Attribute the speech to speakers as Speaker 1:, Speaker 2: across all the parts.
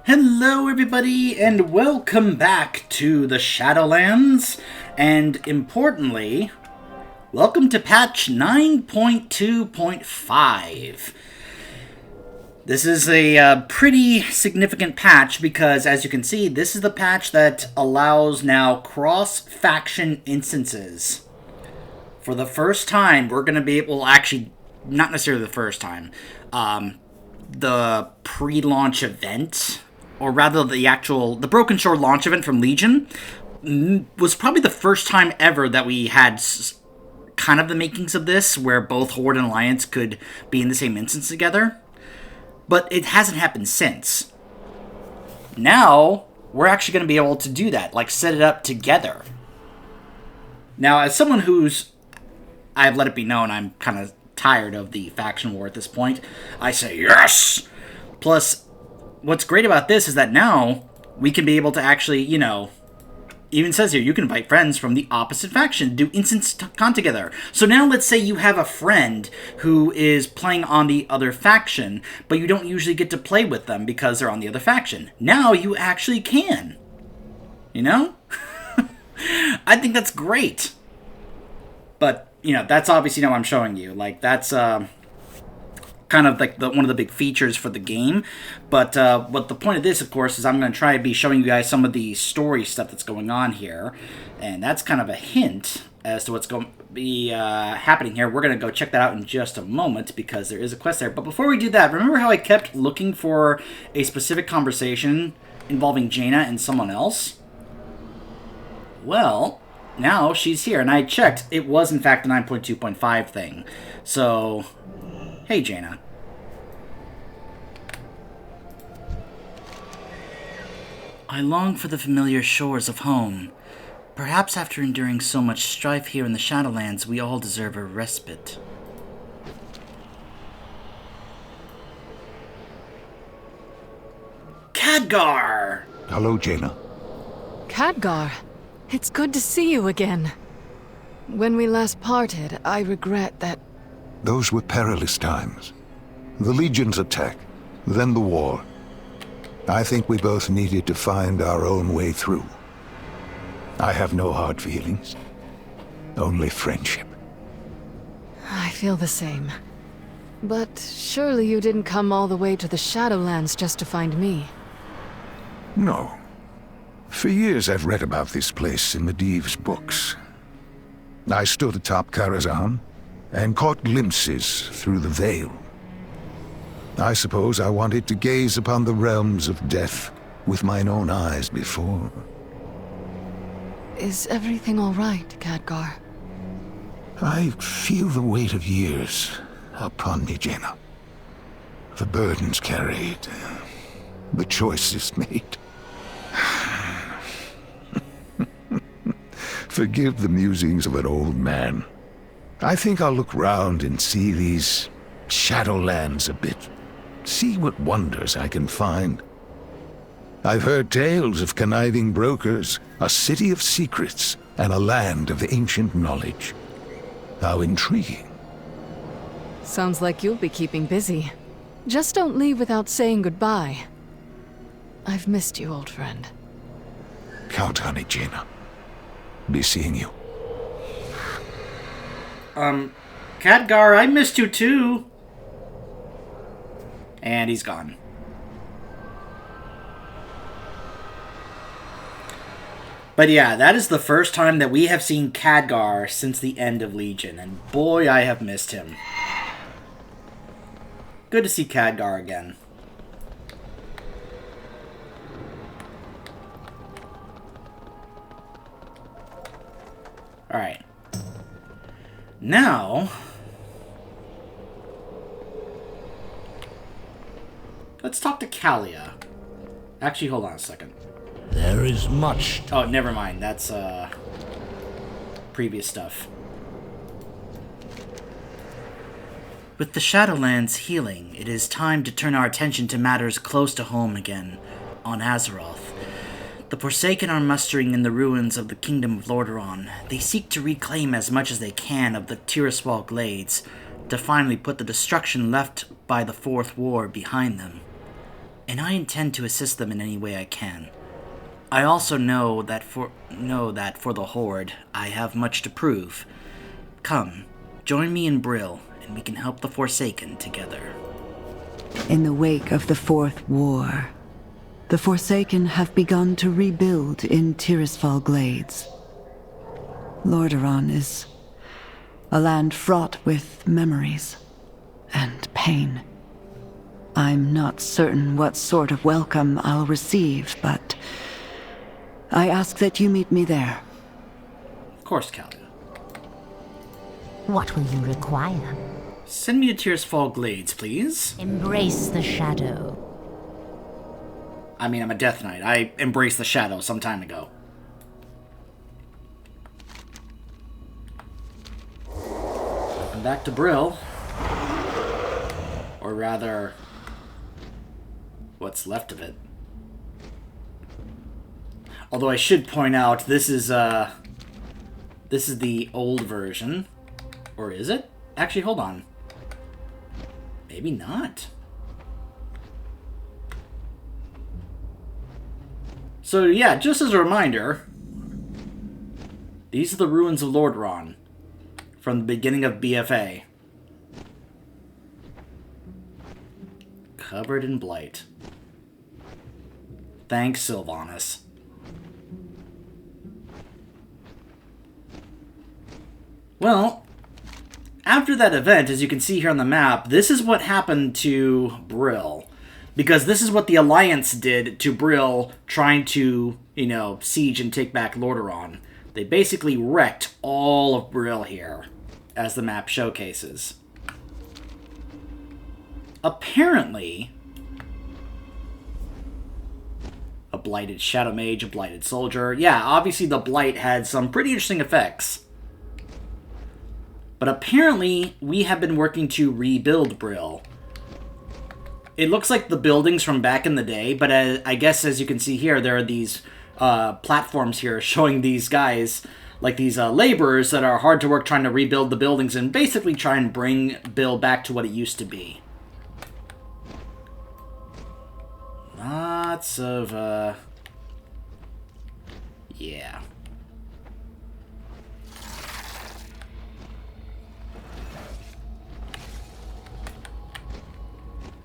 Speaker 1: Hello everybody, and welcome back to the Shadowlands, and importantly, welcome to patch 9.2.5. This is a pretty significant patch because, as you can see, this is the patch that allows now cross-faction instances. For the first time, we're going to be able, actually, not necessarily the first time, the pre-launch event, or rather the Broken Shore launch event from Legion, was probably the first time ever that we had kind of the makings of this, where both Horde and Alliance could be in the same instance together. But it hasn't happened since. Now, we're actually going to be able to do that, like set it up together. Now, as someone I've let it be known, I'm kind of tired of the faction war at this point, I say yes! Plus, what's great about this is that now we can be able to actually, even says here, you can invite friends from the opposite faction, do instance con together. So now let's say you have a friend who is playing on the other faction, but you don't usually get to play with them because they're on the other faction. Now you actually can. I think that's great. But, that's obviously what I'm showing you. Like, that's kind of like one of the big features for the game. But what the point of this, of course, is I'm going to try to be showing you guys some of the story stuff that's going on here. And that's kind of a hint as to what's going to be happening here. We're going to go check that out in just a moment because there is a quest there. But before we do that, remember how I kept looking for a specific conversation involving Jaina and someone else? Well, now she's here, and I checked. It was, in fact, a 9.2.5 thing. So, hey, Jaina. I long for the familiar shores of home. Perhaps after enduring so much strife here in the Shadowlands, we all deserve a respite. Khadgar!
Speaker 2: Hello, Jaina.
Speaker 3: Khadgar, it's good to see you again. When we last parted, I regret that...
Speaker 2: Those were perilous times. The Legion's attack, then the war. I think we both needed to find our own way through. I have no hard feelings, only friendship.
Speaker 3: I feel the same. But surely you didn't come all the way to the Shadowlands just to find me.
Speaker 2: No. For years I've read about this place in Medivh's books. I stood atop Karazhan and caught glimpses through the veil. I suppose I wanted to gaze upon the realms of death with mine own eyes before.
Speaker 3: Is everything all right, Khadgar?
Speaker 2: I feel the weight of years upon me, Jaina. The burdens carried, the choices made. Forgive the musings of an old man. I think I'll look round and see these Shadowlands a bit. See what wonders I can find. I've heard tales of conniving brokers, a city of secrets, and a land of ancient knowledge. How intriguing.
Speaker 3: Sounds like you'll be keeping busy. Just don't leave without saying goodbye. I've missed you, old friend.
Speaker 2: Count on it, Jaina. Be seeing you.
Speaker 1: Khadgar, I missed you too. And he's gone. But yeah, that is the first time that we have seen Khadgar since the end of Legion, and boy, I have missed him. Good to see Khadgar again. Alright. Now, let's talk to Kalia. Actually, hold on a second.
Speaker 4: There is much.
Speaker 1: Oh, never mind. That's, previous stuff. With the Shadowlands healing, it is time to turn our attention to matters close to home again, on Azeroth. The Forsaken are mustering in the ruins of the Kingdom of Lordaeron. They seek to reclaim as much as they can of the Tirisfal Glades, to finally put the destruction left by the Fourth War behind them. and I intend to assist them in any way I can. I also know that for the Horde, I have much to prove. Come, join me in Brill, and we can help the Forsaken together.
Speaker 5: In the wake of the Fourth War, the Forsaken have begun to rebuild in Tirisfal Glades. Lordaeron is a land fraught with memories and pain. I'm not certain what sort of welcome I'll receive, but I ask that you meet me there.
Speaker 1: Of course, Callia.
Speaker 6: What will you require?
Speaker 1: Send me to Tirisfal Glades, please.
Speaker 6: Embrace the shadow.
Speaker 1: I mean, I'm a Death Knight. I embraced the shadow some time ago. And back to Brill. Or rather, what's left of it. Although I should point out, this is the old version. Or is it? Actually, hold on. Maybe not. So yeah, just as a reminder, these are the ruins of Lordaeron from the beginning of BFA. Covered in blight. Thanks, Sylvanas. Well, after that event, as you can see here on the map, this is what happened to Brill. Because this is what the Alliance did to Brill, trying to, siege and take back Lordaeron. They basically wrecked all of Brill here, as the map showcases. Apparently, a blighted Shadow Mage, a blighted Soldier. Yeah, obviously the blight had some pretty interesting effects. But apparently, we have been working to rebuild Brill. It looks like the buildings from back in the day, but I guess as you can see here, there are these platforms here showing these guys, like these laborers that are hard to work trying to rebuild the buildings and basically try and bring Brill back to what it used to be. Lots of, yeah.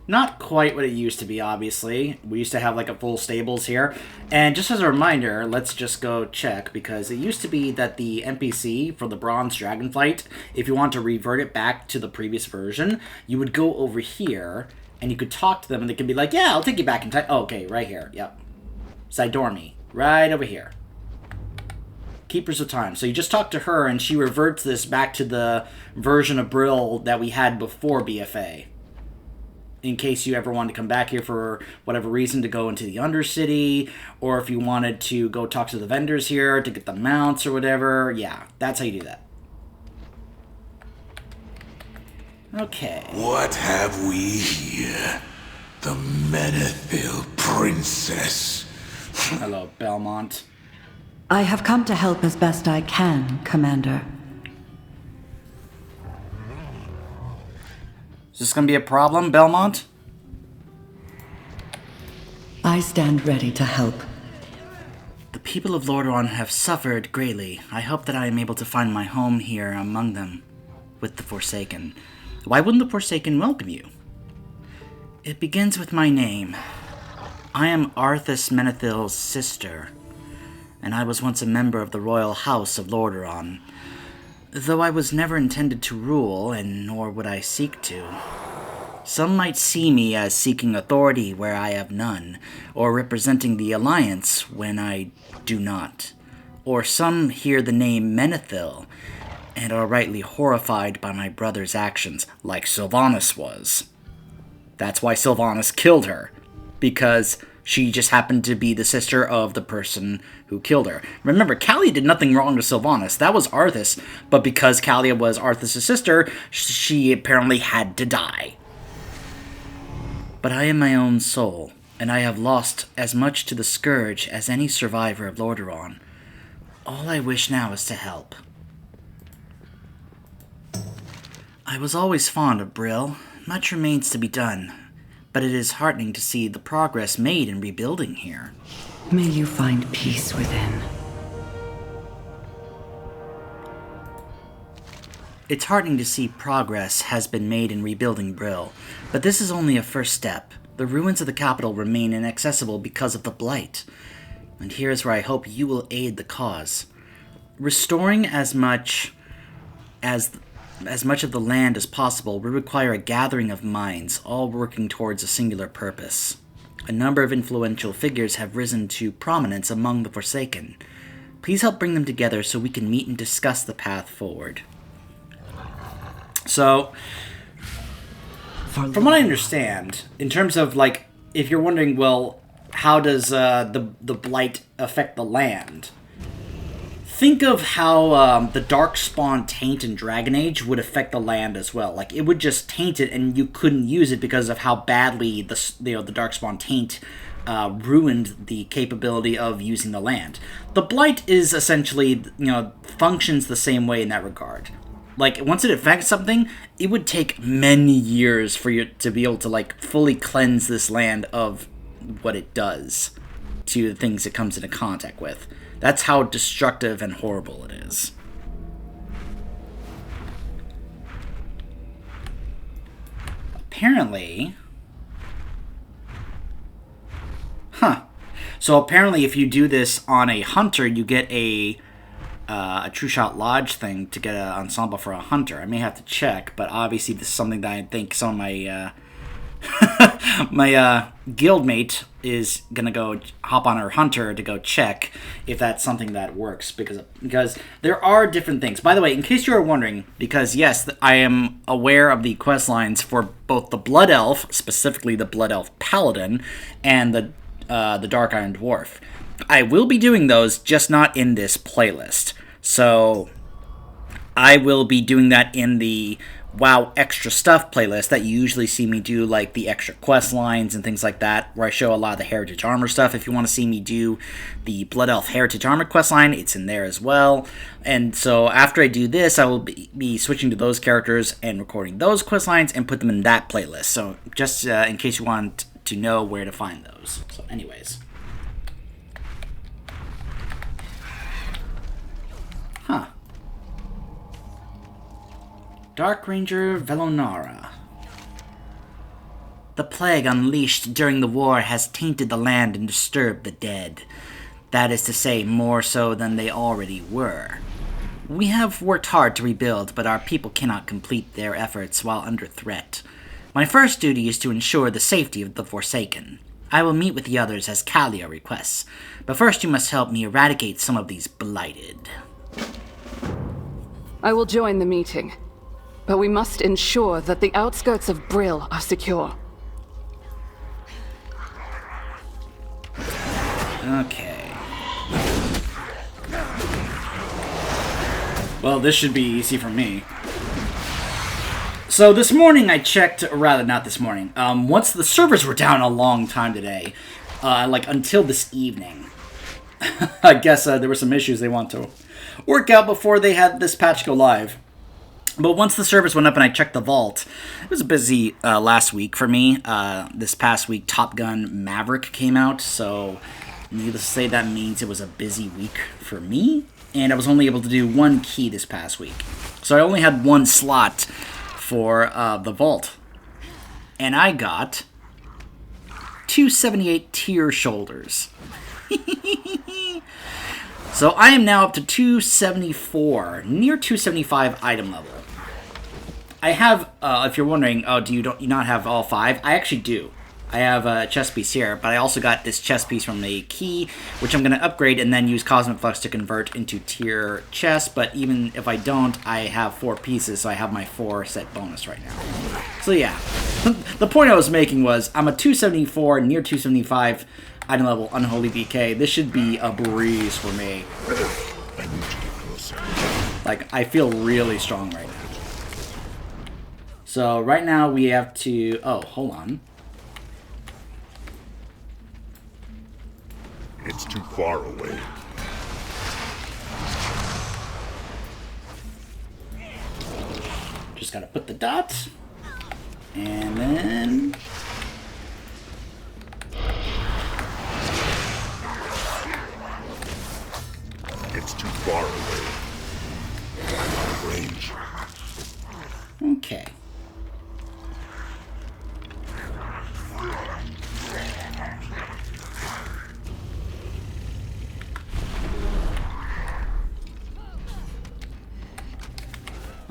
Speaker 1: Not quite what it used to be, obviously. We used to have like a full stables here. And just as a reminder, let's just go check, because it used to be that the NPC for the Bronze Dragonflight, if you want to revert it back to the previous version, you would go over here, and you could talk to them, and they could be like, yeah, I'll take you back in time. Oh, okay, right here, yep. Sidormi, right over here. Keepers of Time. So you just talk to her, and she reverts this back to the version of Brill that we had before BFA. In case you ever wanted to come back here for whatever reason to go into the Undercity, or if you wanted to go talk to the vendors here to get the mounts or whatever. Yeah, that's how you do that. Okay.
Speaker 2: What have we here? The Menethil Princess.
Speaker 1: Hello, Belmont.
Speaker 5: I have come to help as best I can, Commander.
Speaker 1: Is this going to be a problem, Belmont?
Speaker 5: I stand ready to help.
Speaker 1: The people of Lordaeron have suffered greatly. I hope that I am able to find my home here among them, with the Forsaken. Why wouldn't the Forsaken welcome you? It begins with my name. I am Arthas Menethil's sister, and I was once a member of the royal house of Lordaeron. Though I was never intended to rule, and nor would I seek to. Some might see me as seeking authority where I have none, or representing the Alliance when I do not. Or some hear the name Menethil, and are rightly horrified by my brother's actions, like Sylvanas was. That's why Sylvanas killed her, because she just happened to be the sister of the person who killed her. Remember, Callia did nothing wrong to Sylvanas. That was Arthas, but because Callia was Arthas' sister, she apparently had to die. But I am my own soul, and I have lost as much to the Scourge as any survivor of Lordaeron. All I wish now is to help. I was always fond of Brill. Much remains to be done, but it is heartening to see the progress made in rebuilding here.
Speaker 5: May you find peace within.
Speaker 1: It's heartening to see progress has been made in rebuilding Brill, but this is only a first step. The ruins of the capital remain inaccessible because of the Blight, and here is where I hope you will aid the cause. Restoring as much of the land as possible will require a gathering of minds, all working towards a singular purpose. A number of influential figures have risen to prominence among the Forsaken. Please help bring them together so we can meet and discuss the path forward. So, from what I understand, in terms of, like, if you're wondering, well, how does the Blight affect the land? Think of how the Darkspawn Taint in Dragon Age would affect the land as well. Like, it would just taint it, and you couldn't use it because of how badly the Darkspawn Taint ruined the capability of using the land. The Blight is essentially, functions the same way in that regard. Like, once it affects something, it would take many years for you to be able to, like, fully cleanse this land of what it does to the things it comes into contact with. That's how destructive and horrible it is. Apparently... So apparently if you do this on a hunter, you get a True Shot Lodge thing to get an ensemble for a hunter. I may have to check, but obviously this is something that I think some of my my guildmate is gonna go hop on her hunter to go check if that's something that works, because there are different things. By the way, in case you are wondering, because yes, I am aware of the quest lines for both the Blood Elf, specifically the Blood Elf Paladin, and the Dark Iron Dwarf. I will be doing those, just not in this playlist. So I will be doing that in the WoW Extra Stuff playlist that you usually see me do, like the extra quest lines and things like that, where I show a lot of the Heritage Armor stuff. If you want to see me do the Blood Elf Heritage Armor quest line, it's in there as well. And so after I do this, I will be switching to those characters and recording those quest lines and put them in that playlist. So just in case you want to know where to find those. So anyways. Dark Ranger Velonara. The plague unleashed during the war has tainted the land and disturbed the dead. That is to say, more so than they already were. We have worked hard to rebuild, but our people cannot complete their efforts while under threat. My first duty is to ensure the safety of the Forsaken. I will meet with the others as Kalia requests, but first you must help me eradicate some of these blighted.
Speaker 3: I will join the meeting, but we must ensure that the outskirts of Brill are secure.
Speaker 1: Okay. Well, this should be easy for me. So this morning I checked, or rather not this morning, once the servers were down a long time today, like until this evening. I guess there were some issues they want to work out before they had this patch go live. But once the servers went up and I checked the vault, it was a busy last week for me. This past week, Top Gun Maverick came out, so needless to say, that means it was a busy week for me. And I was only able to do one key this past week. So I only had one slot for the vault. And I got 278 tier shoulders. So I am now up to 274, near 275 item level. I have, if you're wondering, do you not have all 5? I actually do. I have a chest piece here, but I also got this chest piece from the key, which I'm going to upgrade and then use Cosmic Flux to convert into tier chest. But even if I don't, I have 4 pieces, so I have my 4 set bonus right now. So yeah, the point I was making was I'm a 274, near 275 item level Unholy DK. This should be a breeze for me. Like, I feel really strong right now. So right now we have to... Oh, hold on.
Speaker 7: It's too far away.
Speaker 1: Just gotta put the dot. And then...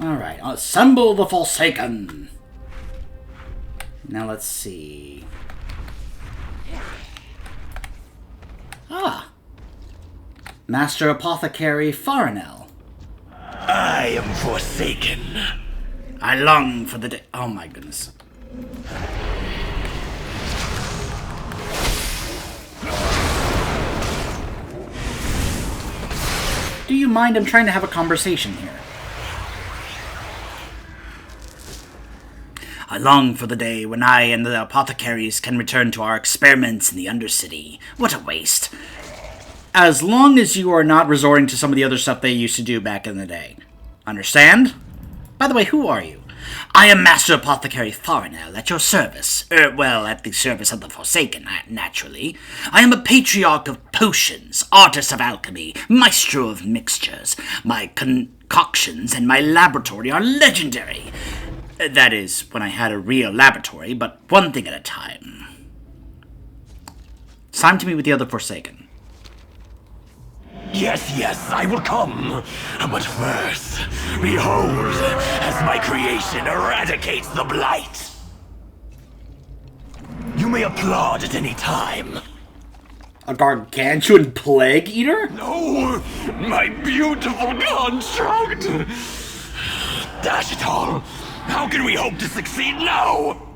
Speaker 1: Alright, assemble the Forsaken! Now let's see. Ah! Master Apothecary Farinel.
Speaker 7: I am Forsaken.
Speaker 1: I long for the day. Oh my goodness. Do you mind? I'm trying to have a conversation here. I long for the day when I and the apothecaries can return to our experiments in the Undercity. What a waste. As long as you are not resorting to some of the other stuff they used to do back in the day. Understand? By the way, who are you? I am Master Apothecary Farinel, at your service. Well, at the service of the Forsaken, naturally. I am a patriarch of potions, artist of alchemy, maestro of mixtures. My concoctions and my laboratory are legendary. That is, when I had a real laboratory, but one thing at a time. It's time to meet with the other Forsaken.
Speaker 7: Yes, I will come. But first, behold, as my creation eradicates the blight. You may applaud at any time.
Speaker 1: A gargantuan plague eater?
Speaker 7: No, my beautiful construct. Dash it all. How can we hope to succeed now?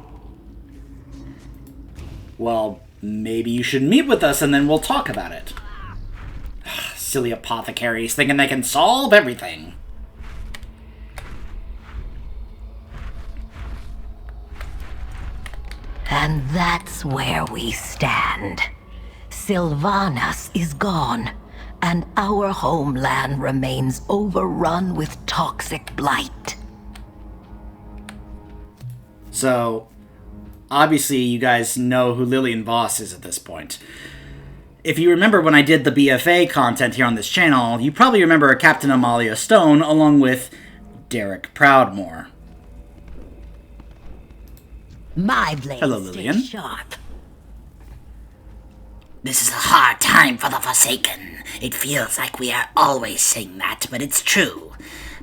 Speaker 1: Well, maybe you should meet with us and then we'll talk about it. Silly apothecaries thinking they can solve everything.
Speaker 6: And that's where we stand. Sylvanas is gone, and our homeland remains overrun with toxic blight.
Speaker 1: So, obviously you guys know who Lillian Voss is at this point. If you remember when I did the BFA content here on this channel, you probably remember Captain Amalia Stone along with Derek Proudmoore.
Speaker 6: My blade
Speaker 1: Hello, Lillian.
Speaker 6: stays sharp.
Speaker 8: This is a hard time for the Forsaken. It feels like we are always saying that, but it's true.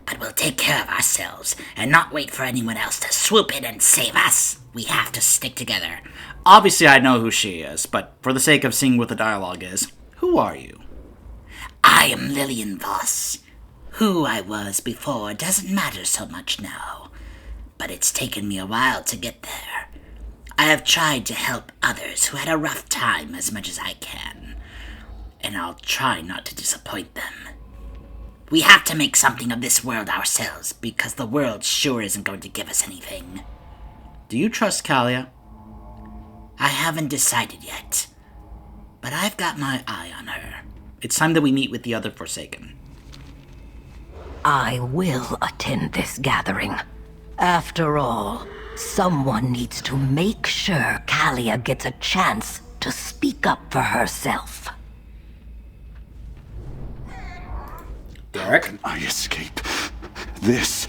Speaker 8: But we'll take care of ourselves, and not wait for anyone else to swoop in and save us. We have to stick together.
Speaker 1: Obviously I know who she is, but for the sake of seeing what the dialogue is, who are you?
Speaker 8: I am Lillian Voss. Who I was before doesn't matter so much now. But it's taken me a while to get there. I have tried to help others who had a rough time as much as I can. And I'll try not to disappoint them. We have to make something of this world ourselves, because the world sure isn't going to give us anything.
Speaker 1: Do you trust Kalia?
Speaker 8: I haven't decided yet, but I've got my eye on her.
Speaker 1: It's time that we meet with the other Forsaken.
Speaker 6: I will attend this gathering. After all, someone needs to make sure Kalia gets a chance to speak up for herself.
Speaker 1: Derek?
Speaker 2: I escape this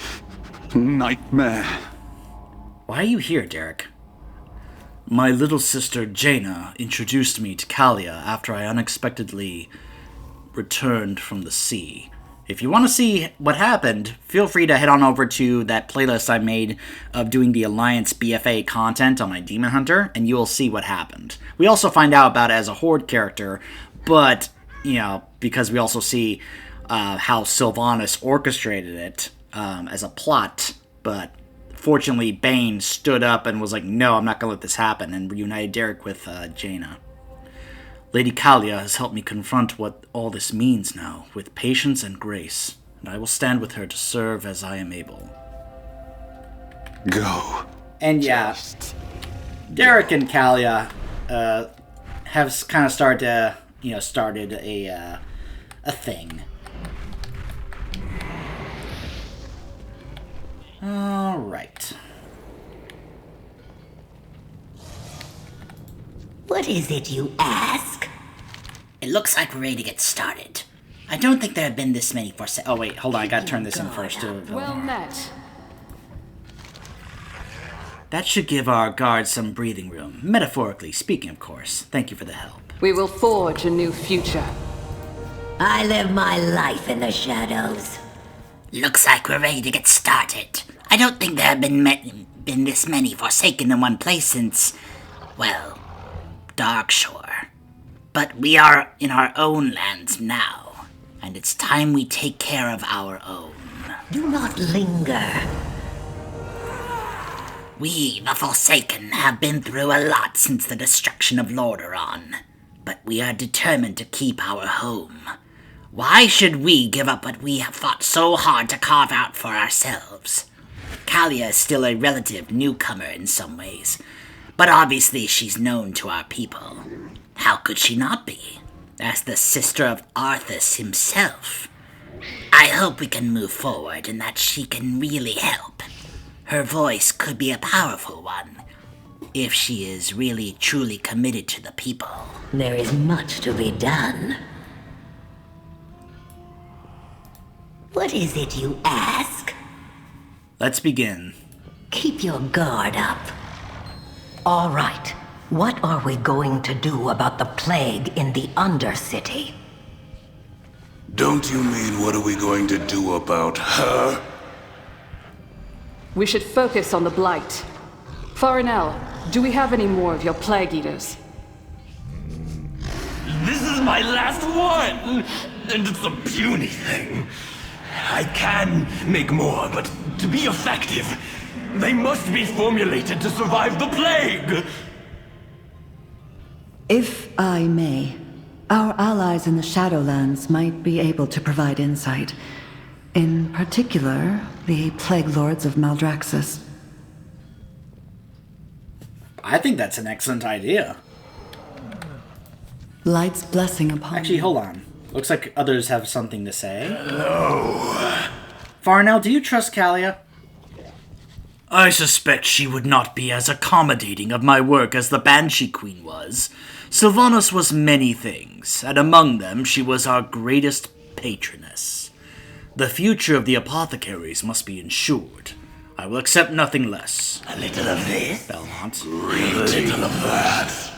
Speaker 2: nightmare.
Speaker 1: Why are you here, Derek? My little sister Jaina introduced me to Kalia after I unexpectedly returned from the sea. If you want to see what happened, feel free to head on over to that playlist I made of doing the Alliance BFA content on my Demon Hunter, and you will see what happened. We also find out about it as a Horde character, but, you know, because we also see how Sylvanas orchestrated it as a plot, but fortunately Bane stood up and was like, no, I'm not going to let this happen, and reunited Derek with Jaina. Lady Kalia has helped me confront what all this means now, with patience and grace, and I will stand with her to serve as I am able.
Speaker 2: Go.
Speaker 1: And yeah, Derek and Kalia have kind of started a thing. All right.
Speaker 8: What is it you ask? It looks like we're ready to get started. I don't think there have been this many Oh wait, hold on, I gotta turn this in first too.
Speaker 3: Well met.
Speaker 1: That should give our guards some breathing room. Metaphorically speaking, of course. Thank you for the help.
Speaker 3: We will forge a new future.
Speaker 6: I live my life in the shadows.
Speaker 8: Looks like we're ready to get started. I don't think there have been this many Forsaken in one place since, well, Darkshore. But we are in our own lands now, and it's time we take care of our own.
Speaker 6: Do not linger.
Speaker 8: We, the Forsaken, have been through a lot since the destruction of Lordaeron, but we are determined to keep our home. Why should we give up what we have fought so hard to carve out for ourselves? Kalia is still a relative newcomer in some ways, but obviously she's known to our people. How could she not be, as the sister of Arthas himself? I hope we can move forward and that she can really help. Her voice could be a powerful one, if she is really truly committed to the people.
Speaker 6: There is much to be done. What is it you ask?
Speaker 1: Let's begin.
Speaker 6: Keep your guard up. All right. What are we going to do about the plague in the Undercity?
Speaker 9: Don't you mean what are we going to do about her?
Speaker 10: We should focus on the Blight. Farinell, do we have any more of your Plague Eaters?
Speaker 7: This is my last one! And it's a puny thing. I can make more, but to be effective, they must be formulated to survive the plague!
Speaker 5: If I may, our allies in the Shadowlands might be able to provide insight. In particular, the Plague Lords of Maldraxxus.
Speaker 1: I think that's an excellent idea.
Speaker 5: Light's blessing upon
Speaker 1: Actually,
Speaker 5: you.
Speaker 1: hold on. Looks like others have something to say. Hello. Farinell, do you trust Kalia? I suspect she would not be as accommodating of my work as the Banshee Queen was. Sylvanas was many things, and among them she was our greatest patroness. The future of the apothecaries must be ensured. I will accept nothing less.
Speaker 7: A little of this,
Speaker 1: Belmont.
Speaker 7: a little of that.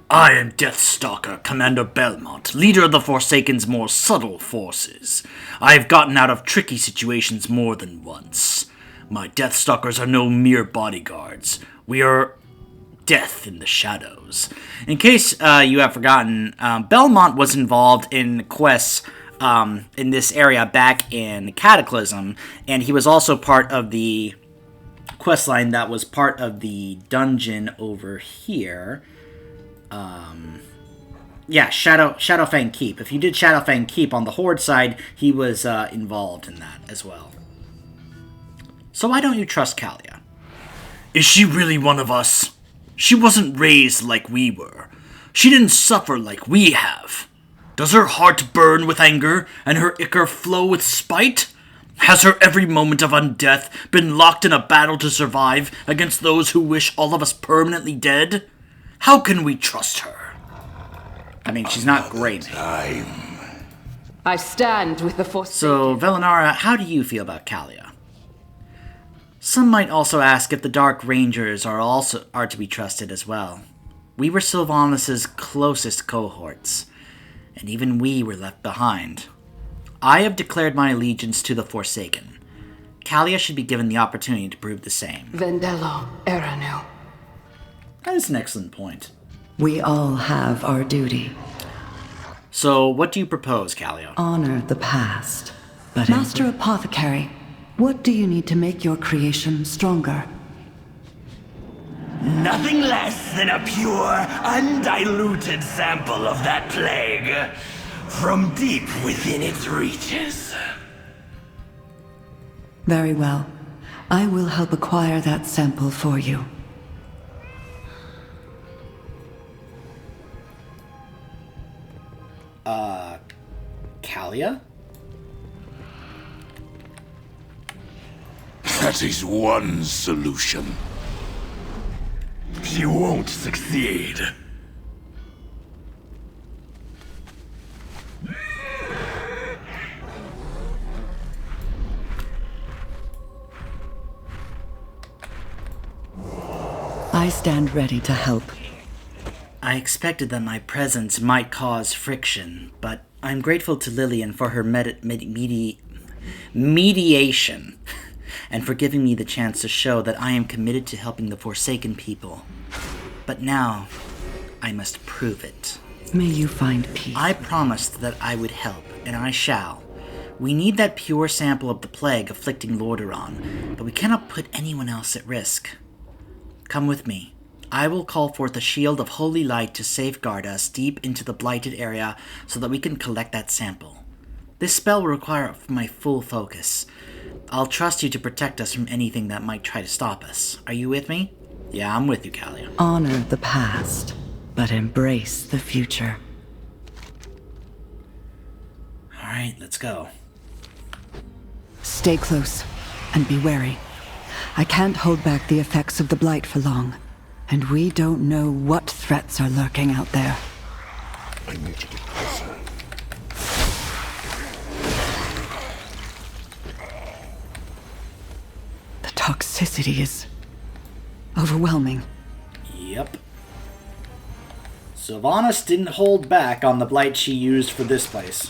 Speaker 1: I am Deathstalker, Commander Belmont, leader of the Forsaken's more subtle forces. I have gotten out of tricky situations more than once. My Deathstalkers are no mere bodyguards. We are death in the shadows. In case you have forgotten, Belmont was involved in quests in this area back in Cataclysm, and he was also part of the questline that was part of the dungeon over here. Shadowfang Keep. If you did Shadowfang Keep on the Horde side, he was involved in that as well. So why don't you trust Kalia? Is she really one of us? She wasn't raised like we were. She didn't suffer like we have. Does her heart burn with anger and her ichor flow with spite? Has her every moment of undeath been locked in a battle to survive against those who wish all of us permanently dead? How can we trust her? I mean, she's not great.
Speaker 10: I stand with the Forsaken.
Speaker 1: So, Velinara, how do you feel about Kalia? Some might also ask if the Dark Rangers are to be trusted as well. We were Sylvanas' closest cohorts, and even we were left behind. I have declared my allegiance to the Forsaken. Kalia should be given the opportunity to prove the same.
Speaker 10: Vendello Eranu.
Speaker 1: That is an excellent point.
Speaker 5: We all have our duty.
Speaker 1: So, what do you propose, Kalia?
Speaker 5: Honor the past. But Master Apothecary, what do you need to make your creation stronger?
Speaker 7: Nothing less than a pure, undiluted sample of that plague from deep within its reaches.
Speaker 5: Very well. I will help acquire that sample for you.
Speaker 1: Kalia?
Speaker 9: That is one solution.
Speaker 7: She won't succeed.
Speaker 5: I stand ready to help.
Speaker 1: I expected that my presence might cause friction, but I'm grateful to Lillian for her mediation and for giving me the chance to show that I am committed to helping the Forsaken people. But now, I must prove it.
Speaker 5: May you find peace.
Speaker 1: I promised that I would help, and I shall. We need that pure sample of the plague afflicting Lordaeron, but we cannot put anyone else at risk. Come with me. I will call forth a shield of holy light to safeguard us deep into the blighted area so that we can collect that sample. This spell will require my full focus. I'll trust you to protect us from anything that might try to stop us. Are you with me? Yeah, I'm with you, Kalia.
Speaker 5: Honor the past, but embrace the future.
Speaker 1: Alright, let's go.
Speaker 5: Stay close, and be wary. I can't hold back the effects of the Blight for long, and we don't know what threats are lurking out there.
Speaker 2: I need to get closer.
Speaker 5: The toxicity is overwhelming.
Speaker 1: Yep. Sylvanas didn't hold back on the blight she used for this place.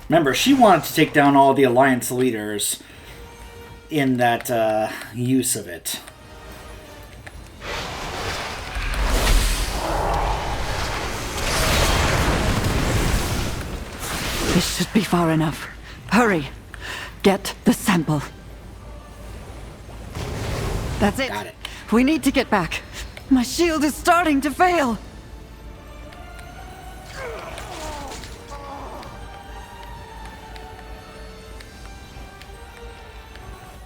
Speaker 1: Remember, she wanted to take down all the Alliance leaders in that use of it.
Speaker 5: This should be far enough. Hurry! Get the sample. That's it.
Speaker 1: Got it.
Speaker 5: We need to get back. My shield is starting to fail.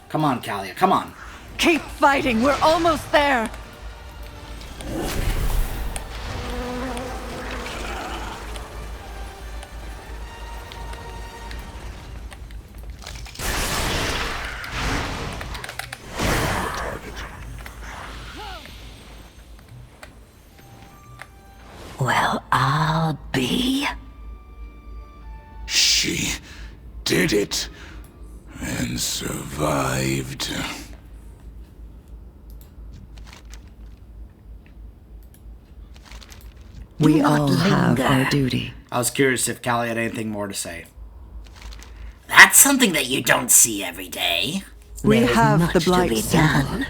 Speaker 1: Come on, Kalia, come on.
Speaker 5: Keep fighting. We're almost there.
Speaker 6: Well, I'll be.
Speaker 9: She did it and survived.
Speaker 5: We
Speaker 6: not
Speaker 5: all have
Speaker 6: linger.
Speaker 5: our duty.
Speaker 1: I was curious if Kalia had anything more to say.
Speaker 8: That's something that you don't see every day.
Speaker 5: We
Speaker 6: There's
Speaker 5: have
Speaker 6: much
Speaker 5: the
Speaker 6: to
Speaker 5: Blight
Speaker 6: be
Speaker 5: sample.
Speaker 6: done.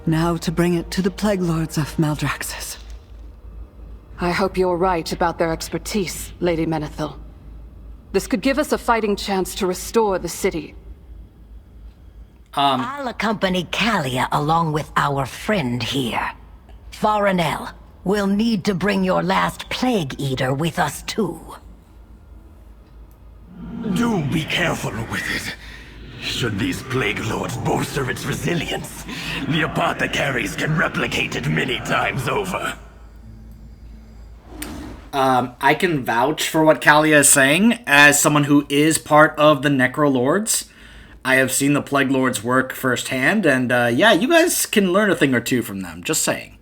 Speaker 5: Now to bring it to the Plague Lords of Maldraxxus.
Speaker 10: I hope you're right about their expertise, Lady Menethil. This could give us a fighting chance to restore the city.
Speaker 6: I'll accompany Kalia along with our friend here. Farinel, we'll need to bring your last Plague Eater with us too.
Speaker 7: Do be careful with it. Should these Plague Lords bolster its resilience, the apothecaries can replicate it many times over.
Speaker 1: I can vouch for what Kalia is saying as someone who is part of the Necrolords. I have seen the Plague Lords work firsthand, and yeah, you guys can learn a thing or two from them, just saying.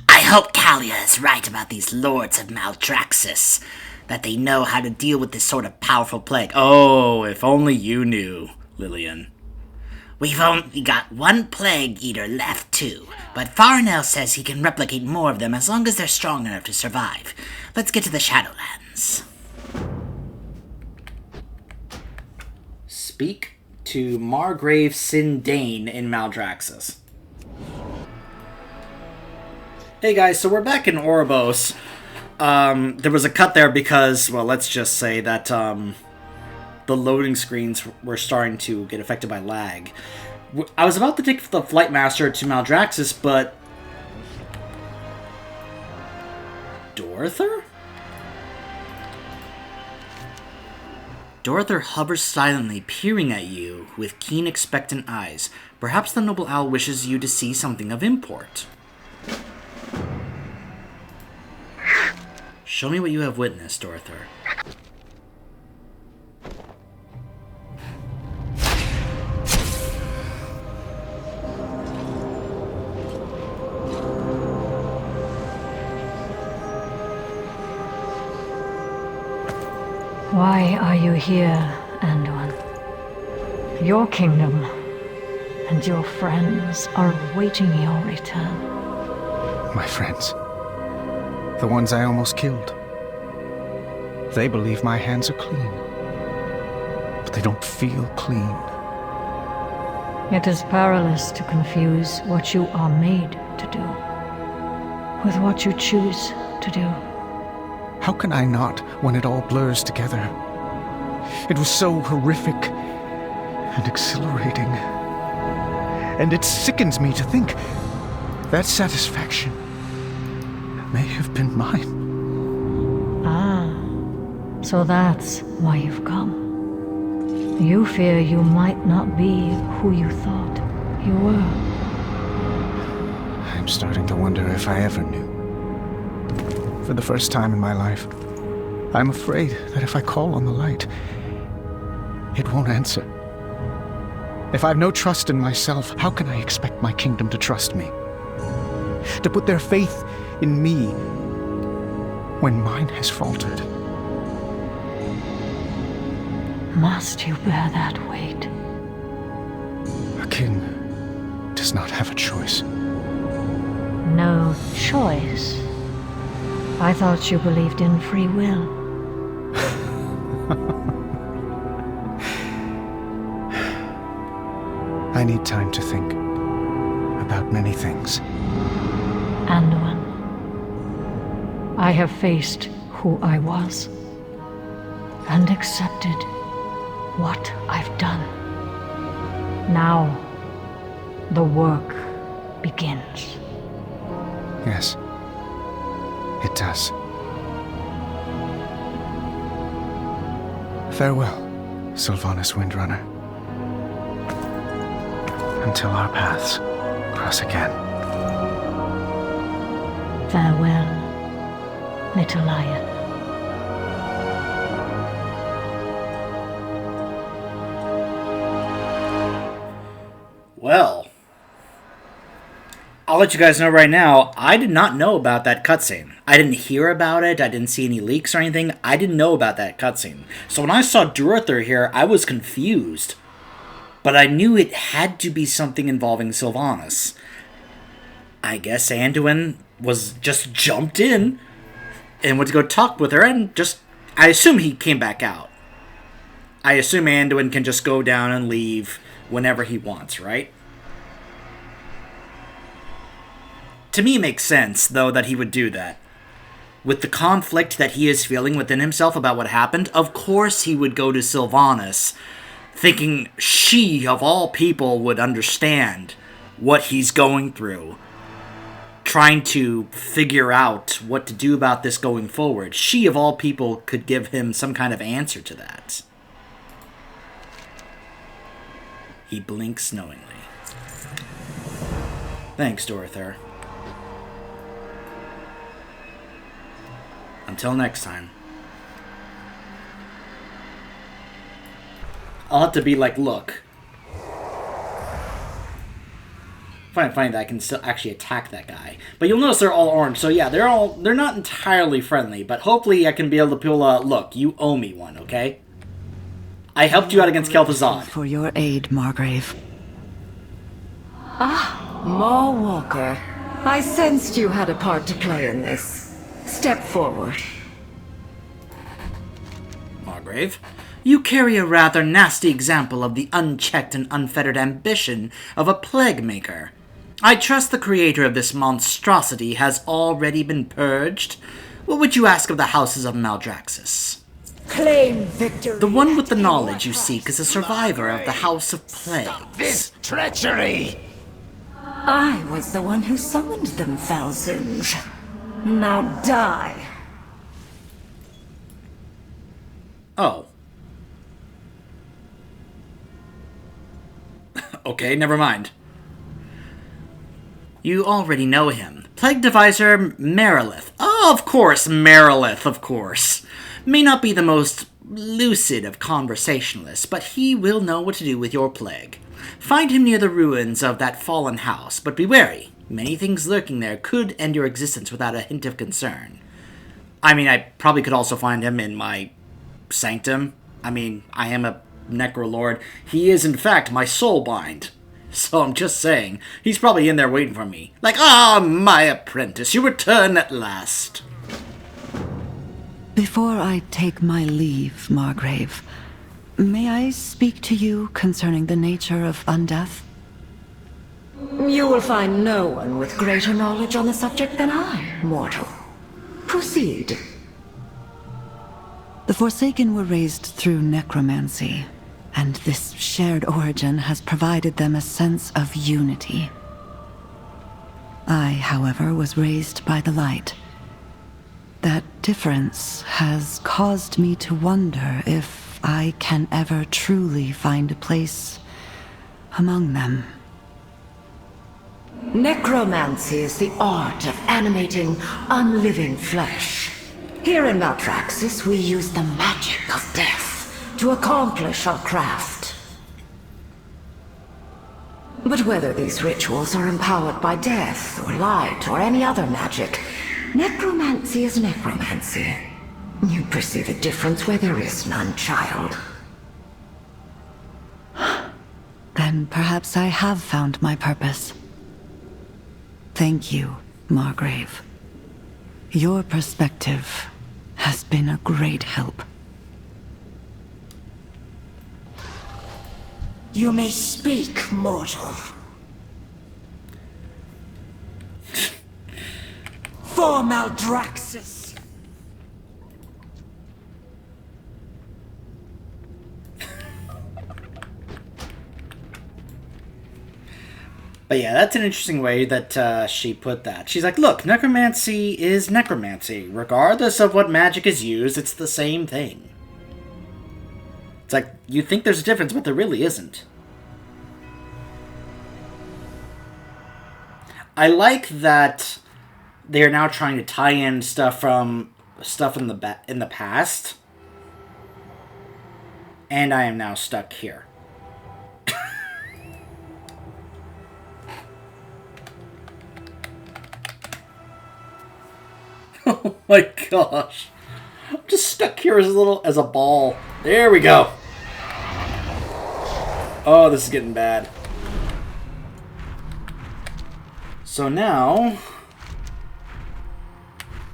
Speaker 8: I hope Kalia is right about these Lords of Maldraxxus, that they know how to deal with this sort of powerful plague.
Speaker 1: Oh, if only you knew, Lillian.
Speaker 8: We've only got one Plague Eater left, too, but Farinel says he can replicate more of them as long as they're strong enough to survive. Let's get to the Shadowlands.
Speaker 1: Speak to Margrave Sindane in Maldraxxus. Hey guys, so we're back in Oribos. There was a cut there because, well, let's just say that the loading screens were starting to get affected by lag. I was about to take the Flight Master to Maldraxxus, but... Dorther? Dorther hovers silently, peering at you with keen, expectant eyes. Perhaps the noble owl wishes you to see something of import. Show me what you have witnessed, Dorther.
Speaker 11: Why are you here, Anduin? Your kingdom and your friends are awaiting your return.
Speaker 12: My friends. The ones I almost killed. They believe my hands are clean. But they don't feel clean.
Speaker 11: It is perilous to confuse what you are made to do with what you choose to do.
Speaker 12: How can I not when it all blurs together? It was so horrific and exhilarating. And it sickens me to think that satisfaction may have been mine.
Speaker 11: Ah, so that's why you've come. You fear you might not be who you thought you were.
Speaker 12: I'm starting to wonder if I ever knew. For the first time in my life, I'm afraid that if I call on the light, it won't answer. If I've no trust in myself, how can I expect my kingdom to trust me? To put their faith in me when mine has faltered?
Speaker 11: Must you bear that weight?
Speaker 12: A king does not have a choice.
Speaker 11: No choice? I thought you believed in free will.
Speaker 12: I need time to think about many things.
Speaker 11: Anduin, I have faced who I was and accepted what I've done. Now, the work begins.
Speaker 12: Yes, it does. Farewell, Sylvanas Windrunner. Until our paths cross again.
Speaker 11: Farewell, little lion.
Speaker 1: Well, I'll let you guys know right now, I did not know about that cutscene. I didn't hear about it, I didn't see any leaks or anything, I didn't know about that cutscene. So when I saw Durathr here, I was confused. But I knew it had to be something involving Sylvanas. I guess Anduin was just jumped in and went to go talk with her and just... I assume he came back out. I assume Anduin can just go down and leave whenever he wants, right? To me, it makes sense, though, that he would do that. With the conflict that he is feeling within himself about what happened, of course he would go to Sylvanas, thinking she, of all people, would understand what he's going through. Trying to figure out what to do about this going forward. She, of all people, could give him some kind of answer to that. He blinks knowingly. Thanks, Durathr. Until next time. I'll have to be like, look. Funny that I can still actually attack that guy. But you'll notice they're all orange, so yeah, they're not entirely friendly, but hopefully I can be able to pull a, look, you owe me one, okay? I helped you out against Kel'Thuzad.
Speaker 5: For your aid, Margrave.
Speaker 13: Ah, Maw Walker. I sensed you had a part to play in this. Step forward.
Speaker 1: Margrave, you carry a rather nasty example of the unchecked and unfettered ambition of a plague maker. I trust the creator of this monstrosity has already been purged. What would you ask of the houses of Maldraxxus?
Speaker 13: Claim victory.
Speaker 1: The one with the knowledge you seek is a survivor of the House of Plagues.
Speaker 7: Stop this treachery!
Speaker 13: I was the one who summoned them, Falzins. Now die.
Speaker 1: Oh. Okay, never mind. You already know him. Plague Deviser Merilith. Oh, of course, Merilith, of course. May not be the most lucid of conversationalists, but he will know what to do with your plague. Find him near the ruins of that fallen house, but be wary. Many things lurking there could end your existence without a hint of concern. I mean, I probably could also find him in my sanctum. I mean, I am a Necrolord. He is, in fact, my soulbind. So I'm just saying, he's probably in there waiting for me. Like, ah, my apprentice, you return at last.
Speaker 5: Before I take my leave, Margrave, may I speak to you concerning the nature of undeath?
Speaker 13: You will find no one with greater knowledge on the subject than I, mortal. Proceed.
Speaker 5: The Forsaken were raised through necromancy, and this shared origin has provided them a sense of unity. I, however, was raised by the light. That difference has caused me to wonder if I can ever truly find a place among them.
Speaker 13: Necromancy is the art of animating unliving flesh. Here in Maltraxis, we use the magic of death to accomplish our craft. But whether these rituals are empowered by death, or light, or any other magic, necromancy is necromancy. You perceive a difference where there is none, child.
Speaker 5: Then perhaps I have found my purpose. Thank you, Margrave. Your perspective has been a great help.
Speaker 13: You may speak, mortal. For Maldraxxus.
Speaker 1: But yeah, that's an interesting way that she put that. She's like, look, necromancy is necromancy. Regardless of what magic is used, it's the same thing. It's like, you think there's a difference, but there really isn't. I like that they are now trying to tie in stuff from stuff in the past. And I am now stuck here. Oh my gosh. I'm just stuck here as a ball. There we go. Oh, this is getting bad. So now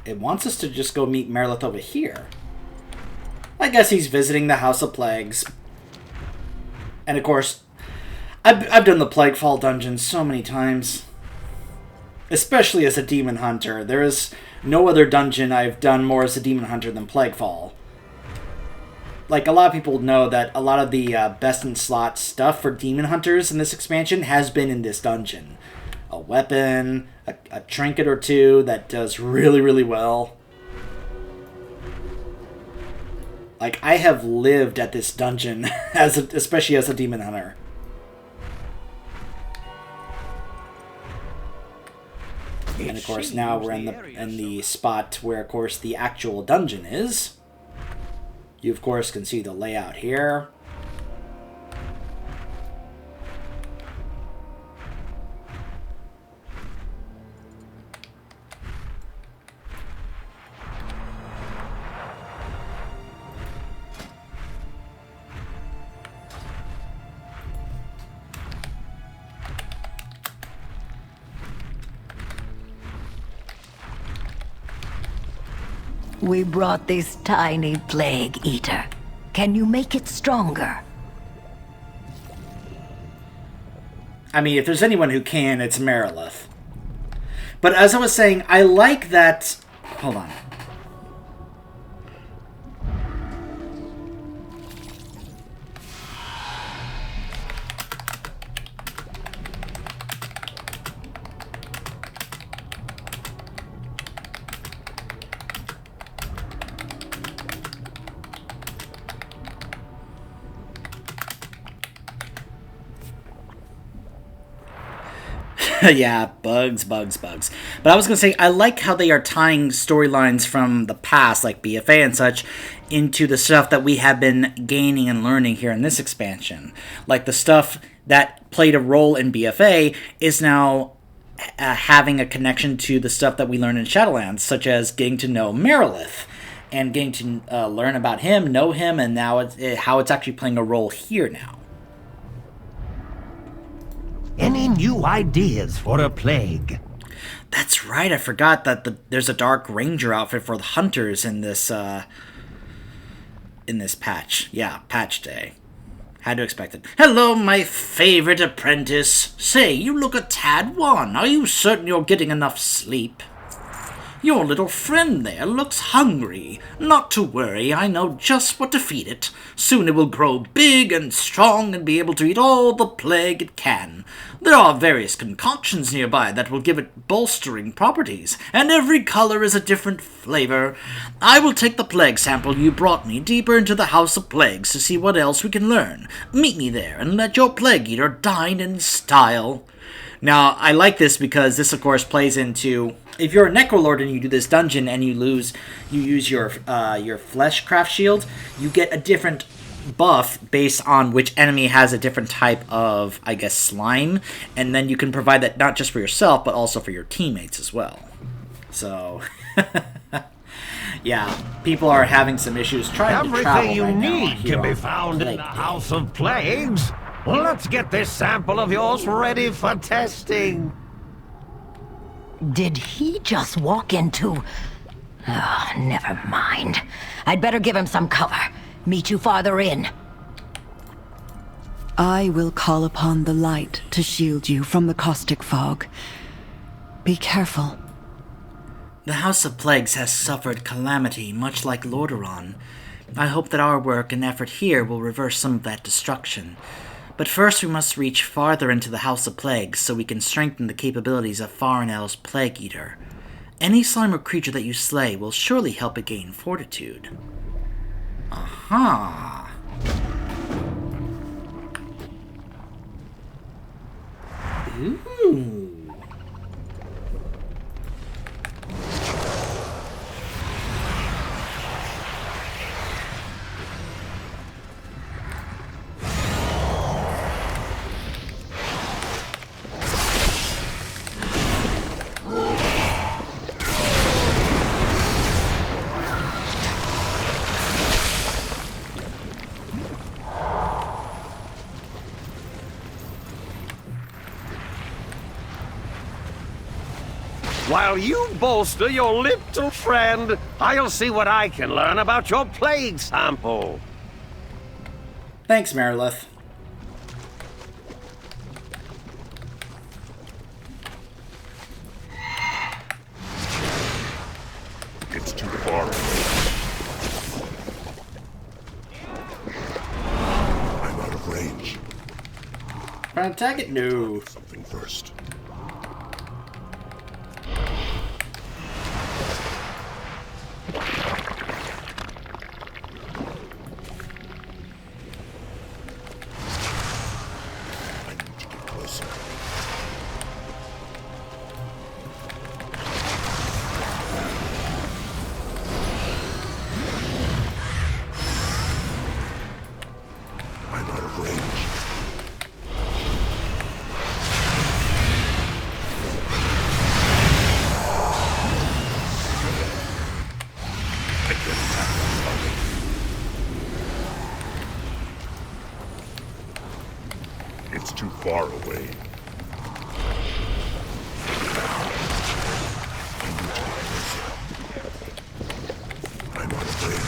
Speaker 1: it wants us to just go meet Menethil over here. I guess he's visiting the House of Plagues. And of course, I've done the Plaguefall dungeon so many times. Especially as a demon hunter. There is no other dungeon I've done more as a demon hunter than Plaguefall. Like, a lot of people know that a lot of the best in slot stuff for demon hunters in this expansion has been in this dungeon. A weapon, a trinket or two that does really, really well. Like, I have lived at this dungeon, especially as a demon hunter. And of course, now we're in the spot where, of course, the actual dungeon is. You, of course, can see the layout here.
Speaker 6: We brought this tiny plague eater. Can you make it stronger?
Speaker 1: I mean, if there's anyone who can, it's Menethil. But as I was saying, I like that... Hold on. Yeah, bugs. But I was going to say, I like how they are tying storylines from the past, like BFA and such, into the stuff that we have been gaining and learning here in this expansion. Like, the stuff that played a role in BFA is now having a connection to the stuff that we learned in Shadowlands, such as getting to know Menethil, and getting to learn about him, know him, and now how it's actually playing a role here now.
Speaker 4: new ideas for a plague.
Speaker 1: That's right, I forgot that there's a Dark Ranger outfit for the hunters in this patch. Yeah, patch day. Had to expect it. Hello, my favorite apprentice. Say, you look a tad wan. Are you certain you're getting enough sleep? Your little friend there looks hungry. Not to worry, I know just what to feed it. Soon it will grow big and strong and be able to eat all the plague it can. There are various concoctions nearby that will give it bolstering properties, and every color is a different flavor. I will take the plague sample you brought me deeper into the House of Plagues to see what else we can learn. Meet me there and let your plague eater dine in style. Now, I like this because this, of course, plays into... If you're a Necrolord and you do this dungeon and you use your Fleshcraft shield, you get a different buff based on which enemy has a different type of, I guess, slime. And then you can provide that not just for yourself, but also for your teammates as well. So, yeah, people are having some issues trying to travel
Speaker 4: Everything you
Speaker 1: right
Speaker 4: need
Speaker 1: now
Speaker 4: can be found in the House of Plagues. Let's get this sample of yours ready for testing.
Speaker 6: Did he just walk into... Oh, never mind. I'd better give him some cover. Meet you farther in.
Speaker 5: I will call upon the light to shield you from the caustic fog. Be careful.
Speaker 1: The House of Plagues has suffered calamity, much like Lordaeron. I hope that our work and effort here will reverse some of that destruction. But first we must reach farther into the House of Plagues so we can strengthen the capabilities of Farinel's Plague Eater. Any slime or creature that you slay will surely help it gain fortitude. Aha! Ooh!
Speaker 4: While you bolster your little friend, I'll see what I can learn about your plague sample.
Speaker 1: Thanks, Merilith.
Speaker 9: It's too far away. I'm out of range.
Speaker 1: Trying to attack it? No.
Speaker 9: Something first. It's too far away. I'm out of range.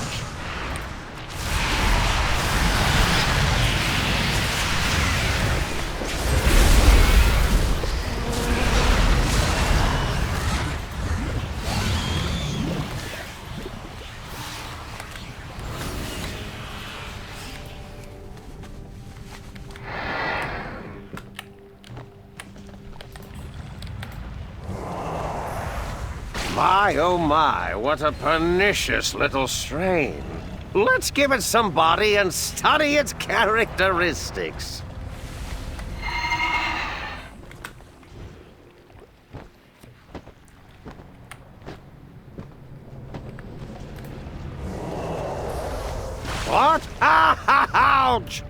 Speaker 4: My, oh my, what a pernicious little strain. Let's give it some body and study its characteristics. What? Ouch!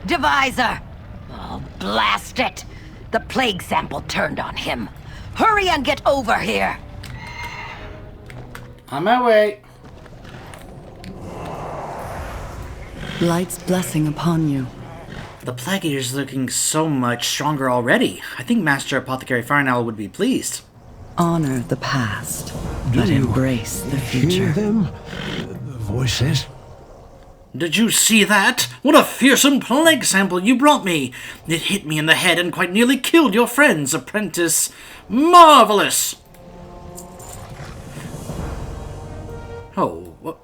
Speaker 6: Devisor! Oh, blast it! The plague sample turned on him. Hurry and get over here!
Speaker 1: On my way.
Speaker 5: Light's blessing upon you.
Speaker 1: The Plague Eater's looking so much stronger already. I think Master Apothecary Farnell would be pleased.
Speaker 5: Honor the past, but embrace the future.
Speaker 14: Hear them? The voices?
Speaker 1: Did you see that? What a fearsome plague sample you brought me! It hit me in the head and quite nearly killed your friend's apprentice. Marvelous! Oh, what?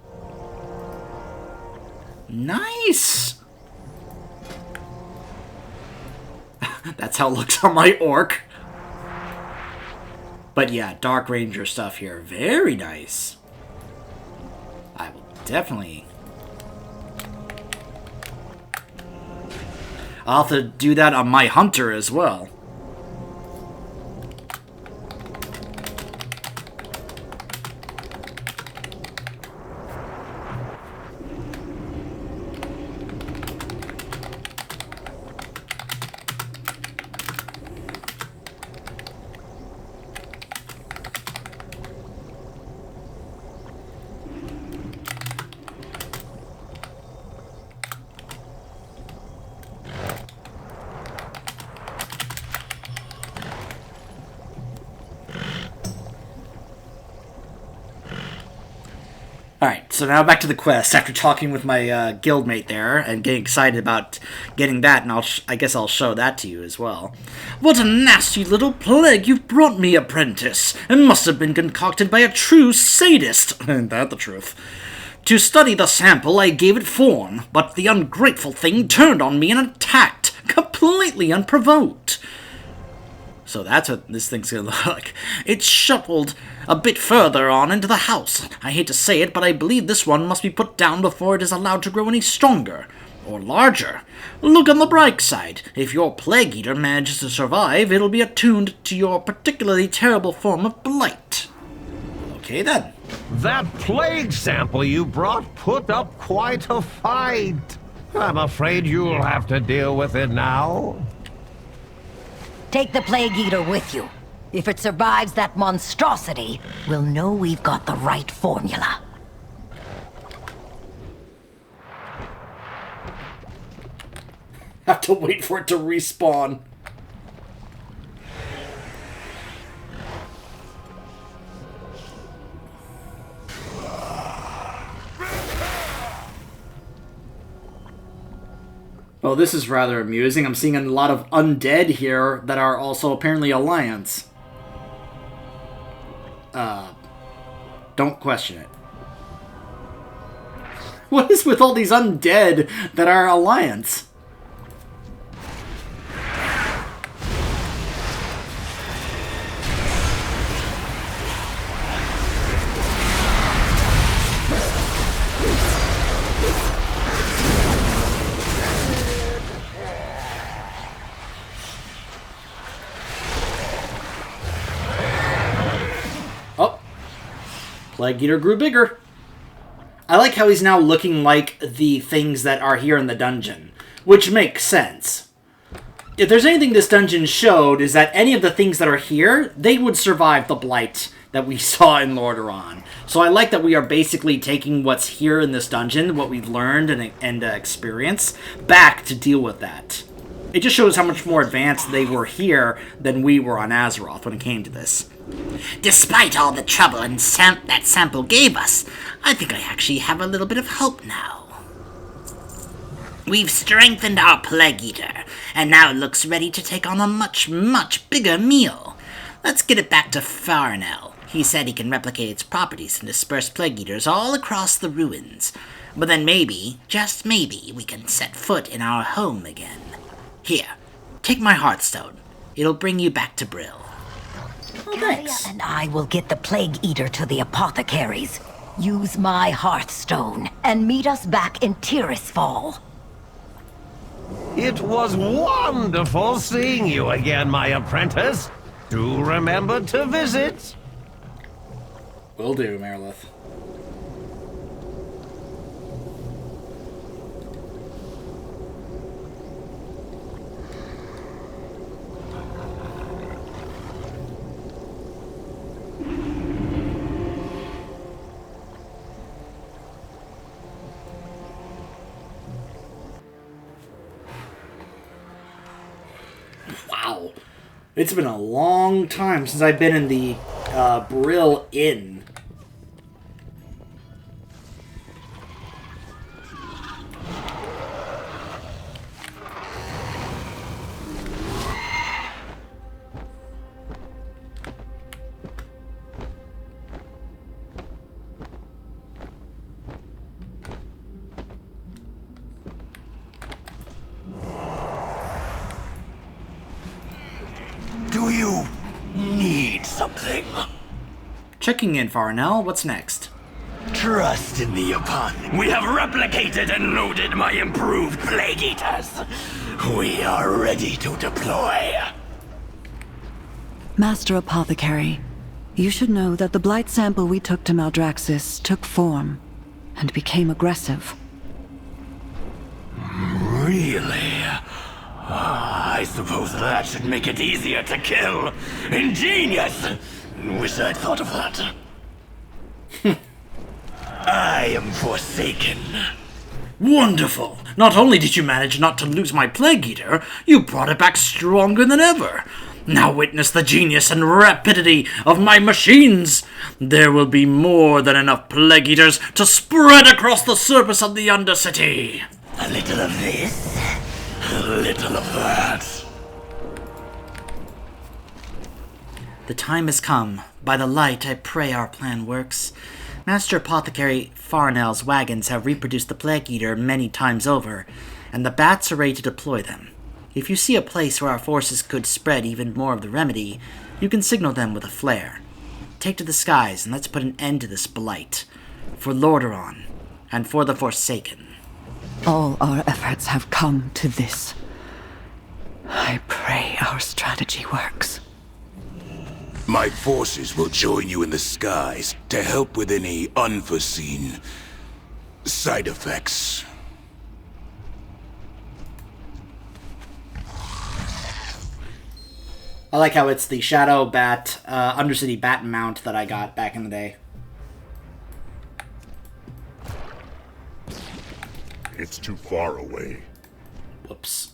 Speaker 1: Nice! That's how it looks on my orc. But yeah, Dark Ranger stuff here. Very nice. I will definitely... I'll have to do that on my hunter as well. Alright, so now back to the quest. After talking with my guildmate there and getting excited about getting that, and I guess I'll show that to you as well. What a nasty little plague you've brought me, apprentice! It must have been concocted by a true sadist. Isn't that the truth? To study the sample, I gave it form, but the ungrateful thing turned on me and attacked, completely unprovoked. So that's what this thing's gonna look like. It's shuffled a bit further on into the house. I hate to say it, but I believe this one must be put down before it is allowed to grow any stronger. Or larger. Look on the bright side. If your Plague Eater manages to survive, it'll be attuned to your particularly terrible form of blight. Okay then.
Speaker 4: That plague sample you brought put up quite a fight. I'm afraid you'll have to deal with it now.
Speaker 6: Take the Plague Eater with you. If it survives that monstrosity, we'll know we've got the right formula.
Speaker 1: Have to wait for it to respawn. Oh, this is rather amusing. I'm seeing a lot of undead here that are also apparently Alliance. Don't question it. What is with all these undead that are Alliance? Plague Eater grew bigger. I like how he's now looking like the things that are here in the dungeon, which makes sense. If there's anything this dungeon showed, is that any of the things that are here, they would survive the blight that we saw in Lordaeron. So I like that we are basically taking what's here in this dungeon, what we've learned and experienced, back to deal with that. It just shows how much more advanced they were here than we were on Azeroth when it came to this.
Speaker 8: Despite all the trouble and that sample gave us, I think I actually have a little bit of hope now. We've strengthened our Plague Eater, and now it looks ready to take on a much, much bigger meal. Let's get it back to Farnell. He said he can replicate its properties and disperse Plague Eaters all across the ruins. But then maybe, just maybe, we can set foot in our home again. Here, take my Hearthstone. It'll bring you back to Brill.
Speaker 1: Oh, thanks.
Speaker 6: And I will get the Plague Eater to the apothecaries. Use my Hearthstone and meet us back in Tirisfal.
Speaker 4: It was wonderful seeing you again, my apprentice. Do remember to visit.
Speaker 1: Will do, Marilith. It's been a long time since I've been in the Brill Inn.
Speaker 7: Do you need something?
Speaker 1: Checking in, Farnell. What's next?
Speaker 7: Trust in me, upon. We have replicated and loaded my improved Plague Eaters. We are ready to deploy.
Speaker 5: Master Apothecary, you should know that the blight sample we took to Maldraxxus took form and became aggressive.
Speaker 7: Really? I suppose that should make it easier to kill. Ingenious! Wish I'd thought of that. I am forsaken.
Speaker 1: Wonderful! Not only did you manage not to lose my Plague Eater, you brought it back stronger than ever. Now witness the genius and rapidity of my machines. There will be more than enough Plague Eaters to spread across the surface of the Undercity.
Speaker 7: A little of this, a little of that.
Speaker 1: The time has come. By the light, I pray our plan works. Master Apothecary Farnell's wagons have reproduced the Plague Eater many times over, and the bats are ready to deploy them. If you see a place where our forces could spread even more of the remedy, you can signal them with a flare. Take to the skies and let's put an end to this blight. For Lordaeron, and for the Forsaken.
Speaker 5: All our efforts have come to this. I pray our strategy works.
Speaker 9: My forces will join you in the skies to help with any unforeseen side effects.
Speaker 1: I like how it's the Shadow Bat, Undercity Bat mount that I got back in the day.
Speaker 15: It's too far away.
Speaker 1: Whoops.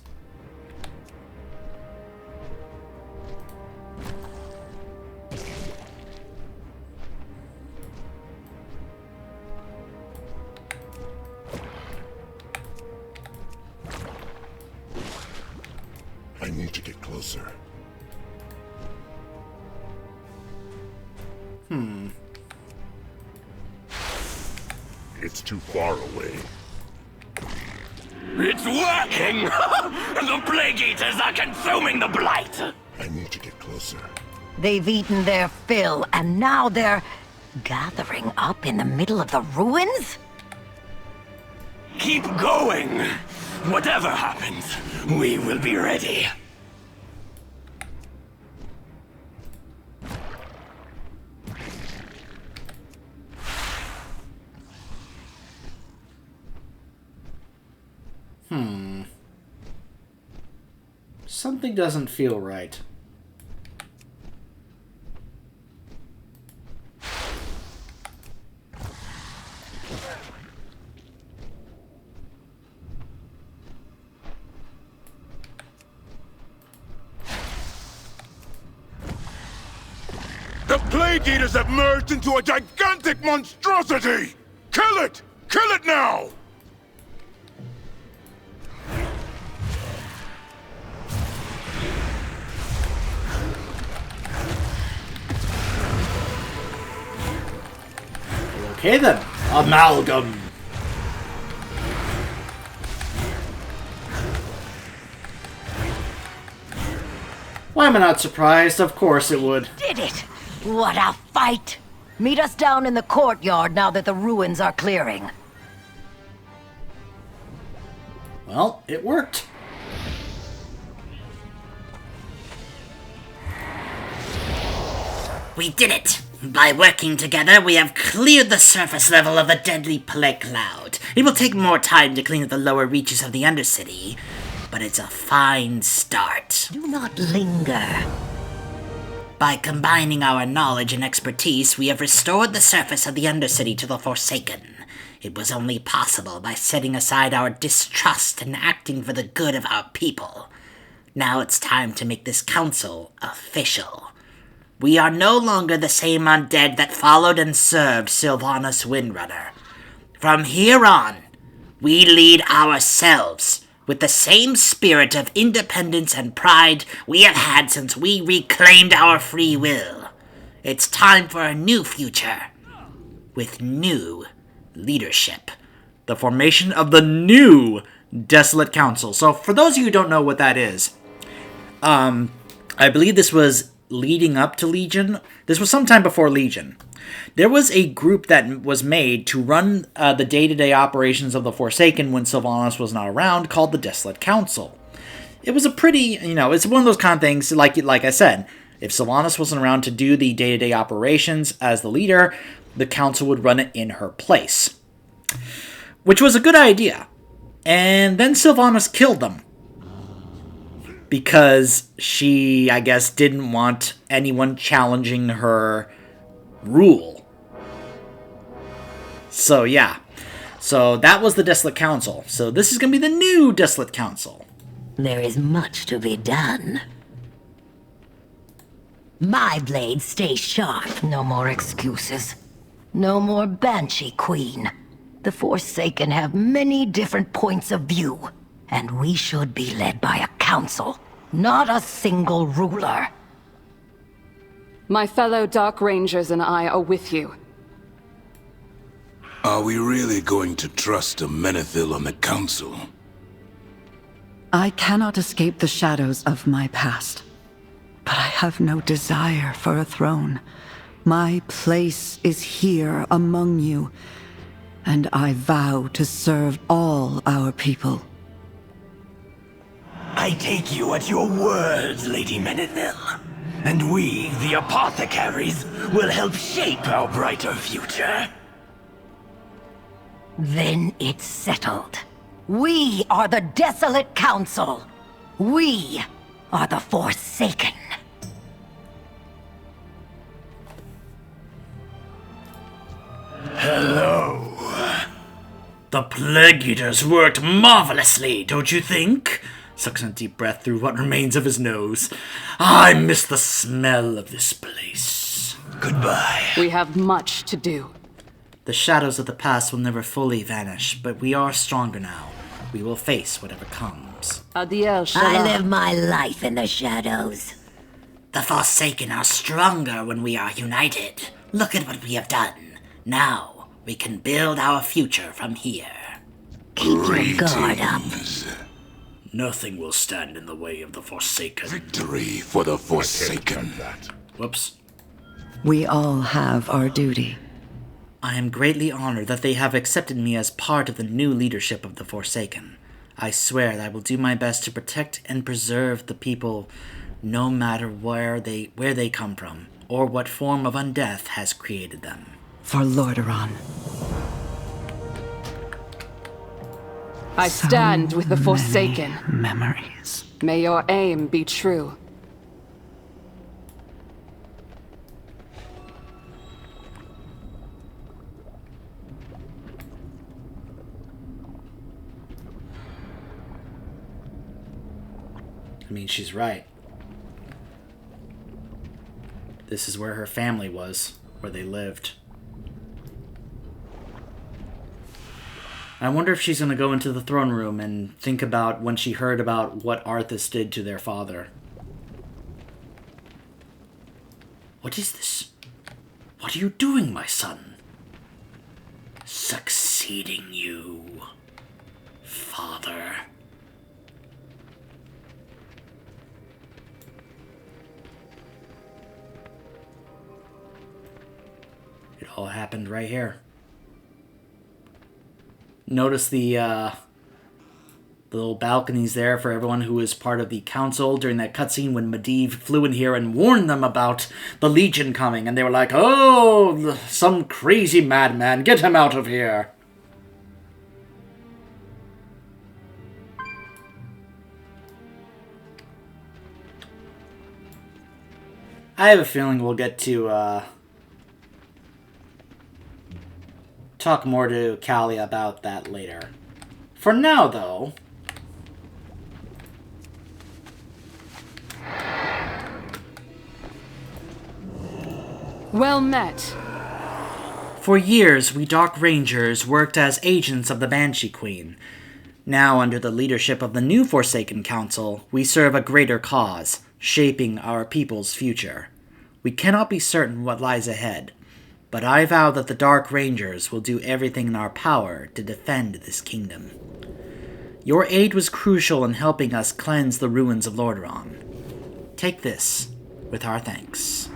Speaker 15: I need to get closer. It's too far away.
Speaker 7: It's working! The Plague Eaters are consuming the blight!
Speaker 15: I need to get closer.
Speaker 6: They've eaten their fill, and now they're gathering up in the middle of the ruins?
Speaker 7: Keep going! Whatever happens, we will be ready.
Speaker 1: Something doesn't feel right.
Speaker 9: The Plague Eaters have merged into a gigantic monstrosity! Kill it! Kill it now!
Speaker 1: Okay then, Amalgam. Why am I not surprised? Of course it would.
Speaker 6: Did it! What a fight! Meet us down in the courtyard now that the ruins are clearing.
Speaker 1: Well, it worked.
Speaker 8: We did it! By working together, we have cleared the surface level of the deadly plague cloud. It will take more time to clean up the lower reaches of the Undercity, but it's a fine start.
Speaker 6: Do not linger.
Speaker 8: By combining our knowledge and expertise, we have restored the surface of the Undercity to the Forsaken. It was only possible by setting aside our distrust and acting for the good of our people. Now it's time to make this council official. We are no longer the same undead that followed and served Sylvanas Windrunner. From here on, we lead ourselves with the same spirit of independence and pride we have had since we reclaimed our free will. It's time for a new future with new leadership. The formation of the new Desolate Council. So for those of you who don't know what that is, I believe this was leading up to Legion. This was sometime before Legion. There was a group that was made to run the day-to-day operations of the Forsaken when Sylvanas was not around, called the Desolate Council. It was a pretty, it's one of those kind of things, like I said, if Sylvanas wasn't around to do the day-to-day operations as the leader, the council would run it in her place. Which was a good idea. And then Sylvanas killed them. Because she, I guess, didn't want anyone challenging her rule. So, yeah. So, that was the Desolate Council. So, this is going to be the new Desolate Council.
Speaker 6: There is much to be done. My blade stays sharp. No more excuses. No more Banshee Queen. The Forsaken have many different points of view. And we should be led by a council, not a single ruler.
Speaker 10: My fellow Dark Rangers and I are with you.
Speaker 9: Are we really going to trust a Menethil on the council?
Speaker 5: I cannot escape the shadows of my past, but I have no desire for a throne. My place is here among you, and I vow to serve all our people.
Speaker 7: I take you at your word, Lady Menethil. And we, the apothecaries, will help shape our brighter future.
Speaker 6: Then it's settled. We are the Desolate Council. We are the Forsaken.
Speaker 7: Hello.
Speaker 1: The Plague Eaters worked marvelously, don't you think? Sucks in a deep breath through what remains of his nose. I miss the smell of this place.
Speaker 7: Goodbye.
Speaker 10: We have much to do.
Speaker 1: The shadows of the past will never fully vanish, but we are stronger now. We will face whatever comes.
Speaker 10: Adiel,
Speaker 6: I live my life in the shadows.
Speaker 8: The Forsaken are stronger when we are united. Look at what we have done. Now, we can build our future from here.
Speaker 6: Keep your guard up.
Speaker 1: Nothing will stand in the way of the Forsaken.
Speaker 9: Victory for the Forsaken.
Speaker 1: Whoops.
Speaker 5: We all have our duty.
Speaker 1: I am greatly honored that they have accepted me as part of the new leadership of the Forsaken. I swear that I will do my best to protect and preserve the people, no matter where they come from, or what form of undeath has created them.
Speaker 5: For Lordaeron.
Speaker 10: I stand with the Forsaken.
Speaker 5: Memories.
Speaker 10: May your aim be true.
Speaker 1: I mean, she's right. This is where her family was, where they lived. I wonder if she's going to go into the throne room and think about when she heard about what Arthas did to their father. What is this? What are you doing, my son? Succeeding you, father. It all happened right here. Notice the little balconies there for everyone who is part of the council during that cutscene when Medivh flew in here and warned them about the Legion coming. And they were like, oh, some crazy madman, get him out of here. I have a feeling we'll get to talk more to Callie about that later. For now, though,
Speaker 10: Well met.
Speaker 1: For years, we Dark Rangers worked as agents of the Banshee Queen. Now, under the leadership of the new Forsaken Council, we serve a greater cause, shaping our people's future. We cannot be certain what lies ahead, but I vow that the Dark Rangers will do everything in our power to defend this kingdom. Your aid was crucial in helping us cleanse the ruins of Lordaeron. Take this, with our thanks.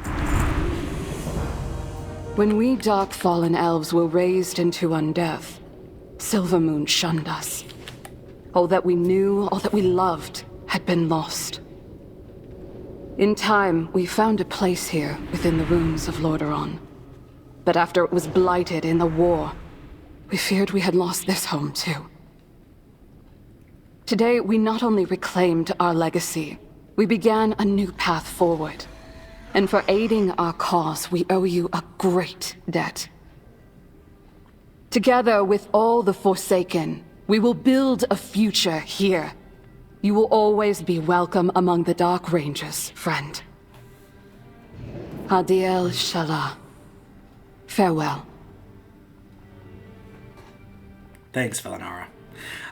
Speaker 10: When we dark fallen elves were raised into undeath, Silvermoon shunned us. All that we knew, all that we loved, had been lost. In time, we found a place here within the ruins of Lordaeron. But after it was blighted in the war, we feared we had lost this home too. Today, we not only reclaimed our legacy, we began a new path forward. And for aiding our cause, we owe you a great debt. Together with all the Forsaken, we will build a future here. You will always be welcome among the Dark Rangers, friend. Adiel Shala. Farewell.
Speaker 1: Thanks, Valinara.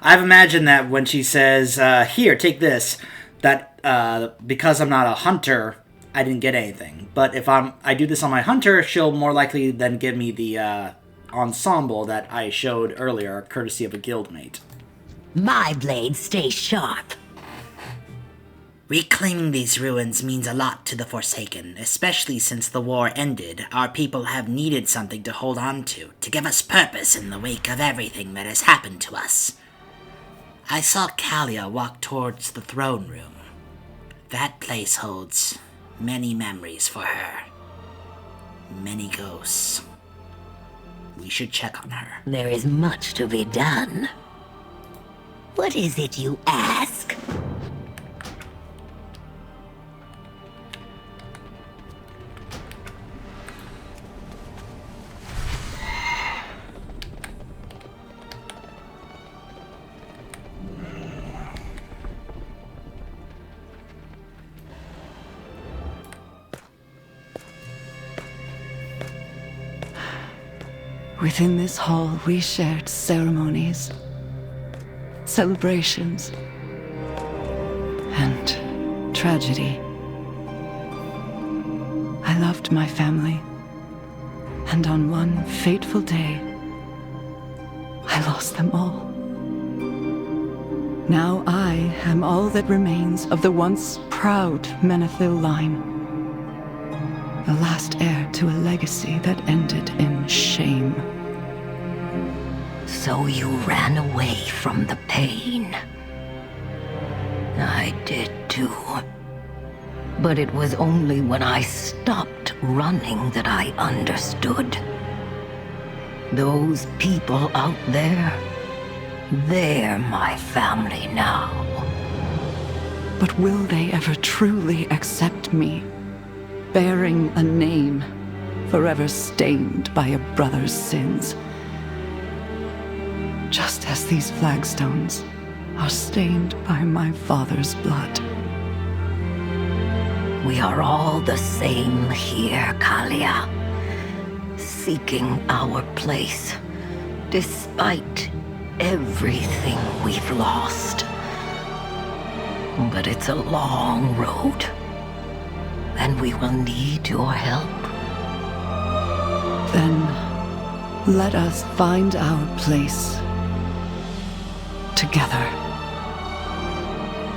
Speaker 1: I've imagined that when she says, here, take this, that because I'm not a hunter, I didn't get anything. But if I do this on my hunter, she'll more likely then give me the ensemble that I showed earlier, courtesy of a guildmate.
Speaker 6: My blades stay sharp.
Speaker 8: Reclaiming these ruins means a lot to the Forsaken, especially since the war ended. Our people have needed something to hold on to give us purpose in the wake of everything that has happened to us. I saw Kalia walk towards the throne room. That place holds many memories for her. Many ghosts. We should check on her.
Speaker 6: There is much to be done. What is it you ask?
Speaker 5: Within this hall, we shared ceremonies, celebrations, and tragedy. I loved my family, and on one fateful day, I lost them all. Now I am all that remains of the once proud Menethil line. The last heir to a legacy that ended in shame.
Speaker 6: So you ran away from the pain. I did too. But it was only when I stopped running that I understood. Those people out there, they're my family now.
Speaker 5: But will they ever truly accept me? Bearing a name, forever stained by a brother's sins. Just as these flagstones are stained by my father's blood.
Speaker 6: We are all the same here, Kalia. Seeking our place, despite everything we've lost. But it's a long road. And we will need your help.
Speaker 5: Then, let us find our place. Together.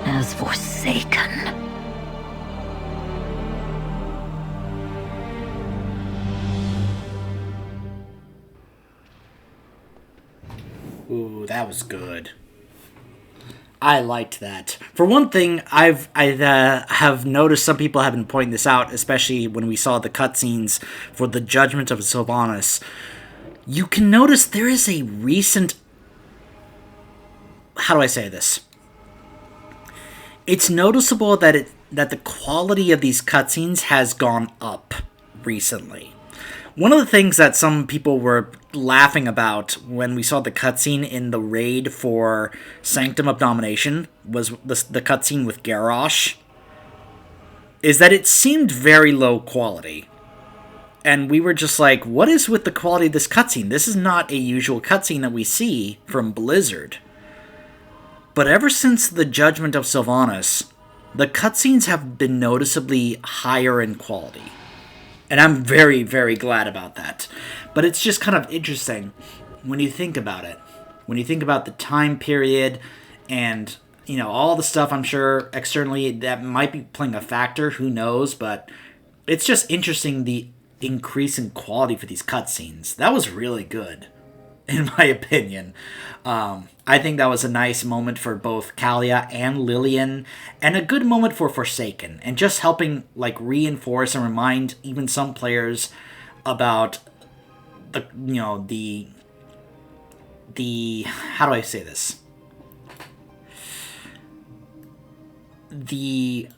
Speaker 6: As Forsaken.
Speaker 1: Ooh, that was good. I liked that. For one thing, I have noticed some people have been pointing this out, especially when we saw the cutscenes for the Judgment of Sylvanas. You can notice there is a recent... How do I say this? It's noticeable that the quality of these cutscenes has gone up recently. One of the things that some people were laughing about when we saw the cutscene in the raid for Sanctum of Domination was the cutscene with Garrosh, is that it seemed very low quality. And we were just like, what is with the quality of this cutscene? This is not a usual cutscene that we see from Blizzard. But ever since the Judgment of Sylvanas, the cutscenes have been noticeably higher in quality. And I'm very, very glad about that. But it's just kind of interesting when you think about it. When you think about the time period and, you know, all the stuff I'm sure externally that might be playing a factor, who knows, but it's just interesting the increase in quality for these cutscenes. That was really good, in my opinion. I think that was a nice moment for both Kalia and Lillian, and a good moment for Forsaken, and just helping like reinforce and remind even some players about the, you know, the how do I say this? The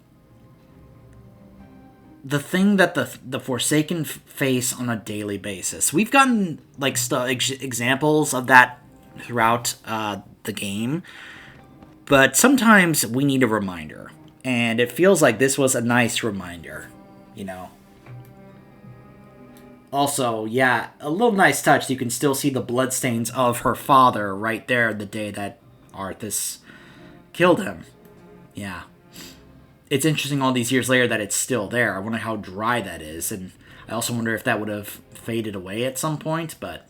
Speaker 1: thing that the Forsaken face on a daily basis. We've gotten like examples of that throughout the game, but sometimes we need a reminder, and it feels like this was a nice reminder, you know. Also, yeah, a little nice touch. You can still see the bloodstains of her father right there the day that Arthas killed him. Yeah. It's interesting all these years later that it's still there. I wonder how dry that is, and I also wonder if that would have faded away at some point, but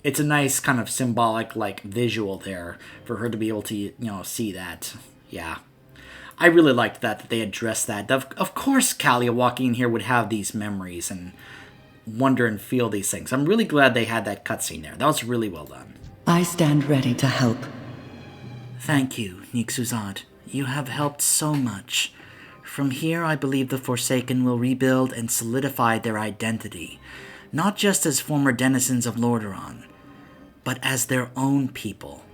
Speaker 1: it's a nice kind of symbolic, like, visual there for her to be able to, you know, see that. Yeah. I really liked that they addressed that. Of course Kalia walking in here would have these memories and wonder and feel these things. I'm really glad they had that cutscene there. That was really well done.
Speaker 5: I stand ready to help.
Speaker 8: Thank you, Nixuzad. You have helped so much. From here, I believe the Forsaken will rebuild and solidify their identity, not just as former denizens of Lordaeron, but as their own people,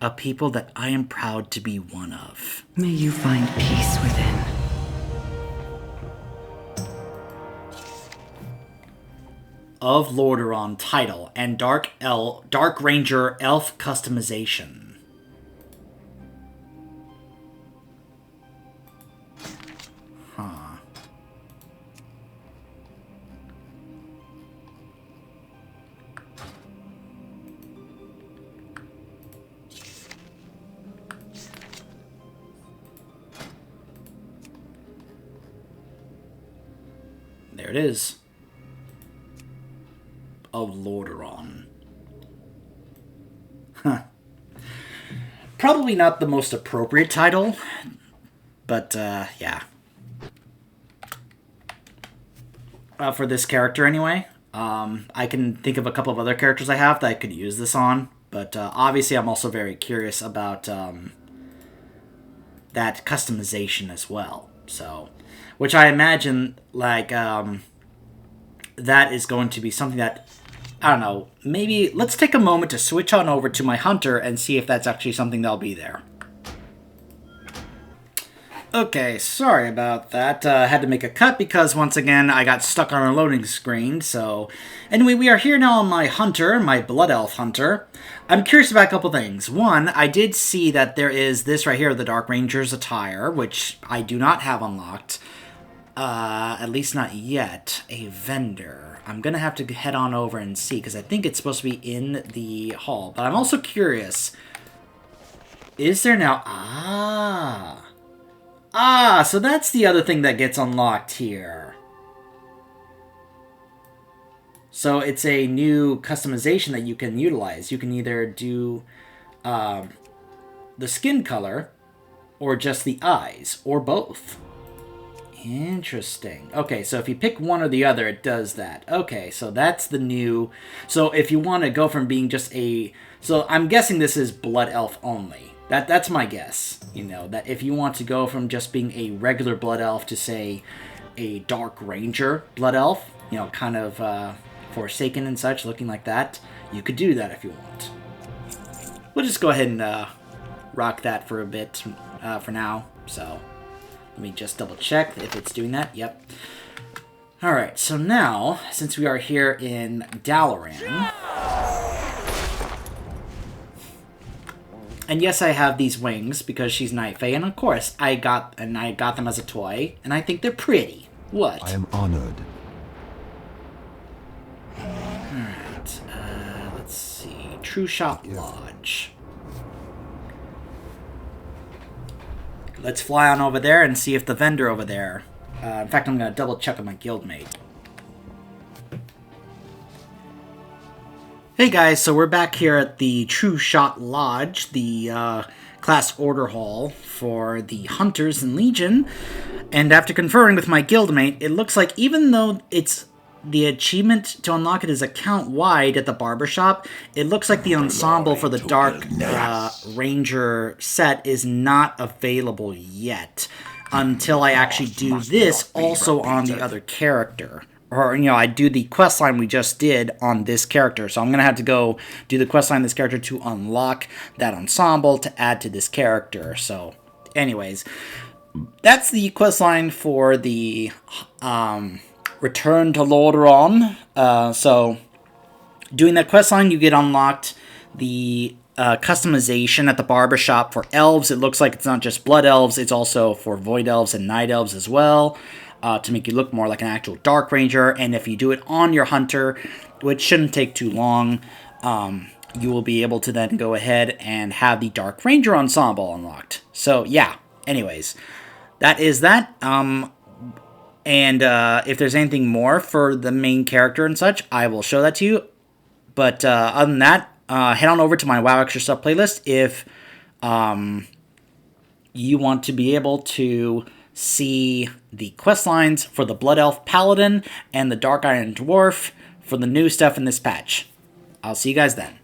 Speaker 8: a people that I am proud to be one of.
Speaker 5: May you find peace within.
Speaker 1: Of Lordaeron title and Dark Ranger elf customization. Huh. There it is. Of Lordaeron. Huh. Probably not the most appropriate title, but yeah. For this character anyway. I can think of a couple of other characters I have that I could use this on, but obviously I'm also very curious about that customization as well. So, which I imagine, like, that is going to be something that, I don't know, maybe let's take a moment to switch on over to my hunter and see if that's actually something that'll be there. Okay, sorry about that. Had to make a cut because, once again, I got stuck on a loading screen, so... Anyway, we are here now on my hunter, my Blood Elf hunter. I'm curious about a couple things. One, I did see that there is this right here, the Dark Ranger's attire, which I do not have unlocked. At least not yet. A vendor. I'm gonna have to head on over and see, because I think it's supposed to be in the hall. But I'm also curious. Is there now... so that's the other thing that gets unlocked here. So it's a new customization that you can utilize. You can either do the skin color, or just the eyes, or both. Interesting. Okay, so if you pick one or the other, it does that. Okay, so that's the new... So if you want to go from being just a... So I'm guessing this is Blood Elf only. That's my guess. You know, that if you want to go from just being a regular Blood Elf to, say, a Dark Ranger Blood Elf, you know, kind of Forsaken and such, looking like that, you could do that if you want. We'll just go ahead and rock that for a bit for now. So, let me just double check if it's doing that. Yep. Alright, so now, since we are here in Dalaran... And yes, I have these wings because she's Night Fae, and of course, I got them as a toy, and I think they're pretty. What?
Speaker 16: I am honored.
Speaker 1: at? Let's see. True Shot Lodge. Let's fly on over there and see if the vendor over there... in fact, I'm going to double check with my guildmate. Hey guys, so we're back here at the True Shot Lodge, the class order hall for the Hunters and Legion. And after conferring with my guildmate, it looks like even though it's the achievement to unlock it is account-wide at the barbershop, it looks like the ensemble for the Dark Ranger set is not available yet until I actually do this also on the other character. Or, you know, I do the questline we just did on this character. So I'm going to have to go do the questline on this character to unlock that ensemble to add to this character. So, anyways, that's the questline for the Return to Lordaeron. So, doing that questline, you get unlocked the customization at the barbershop for elves. It looks like it's not just blood elves, it's also for void elves and night elves as well. To make you look more like an actual Dark Ranger, and if you do it on your Hunter, which shouldn't take too long, you will be able to then go ahead and have the Dark Ranger ensemble unlocked. So yeah, anyways, that is that. And if there's anything more for the main character and such, I will show that to you. But other than that, head on over to my WoW Extra Stuff playlist if you want to be able to see the quest lines for the Blood Elf Paladin and the Dark Iron Dwarf for the new stuff in this patch. I'll see you guys then.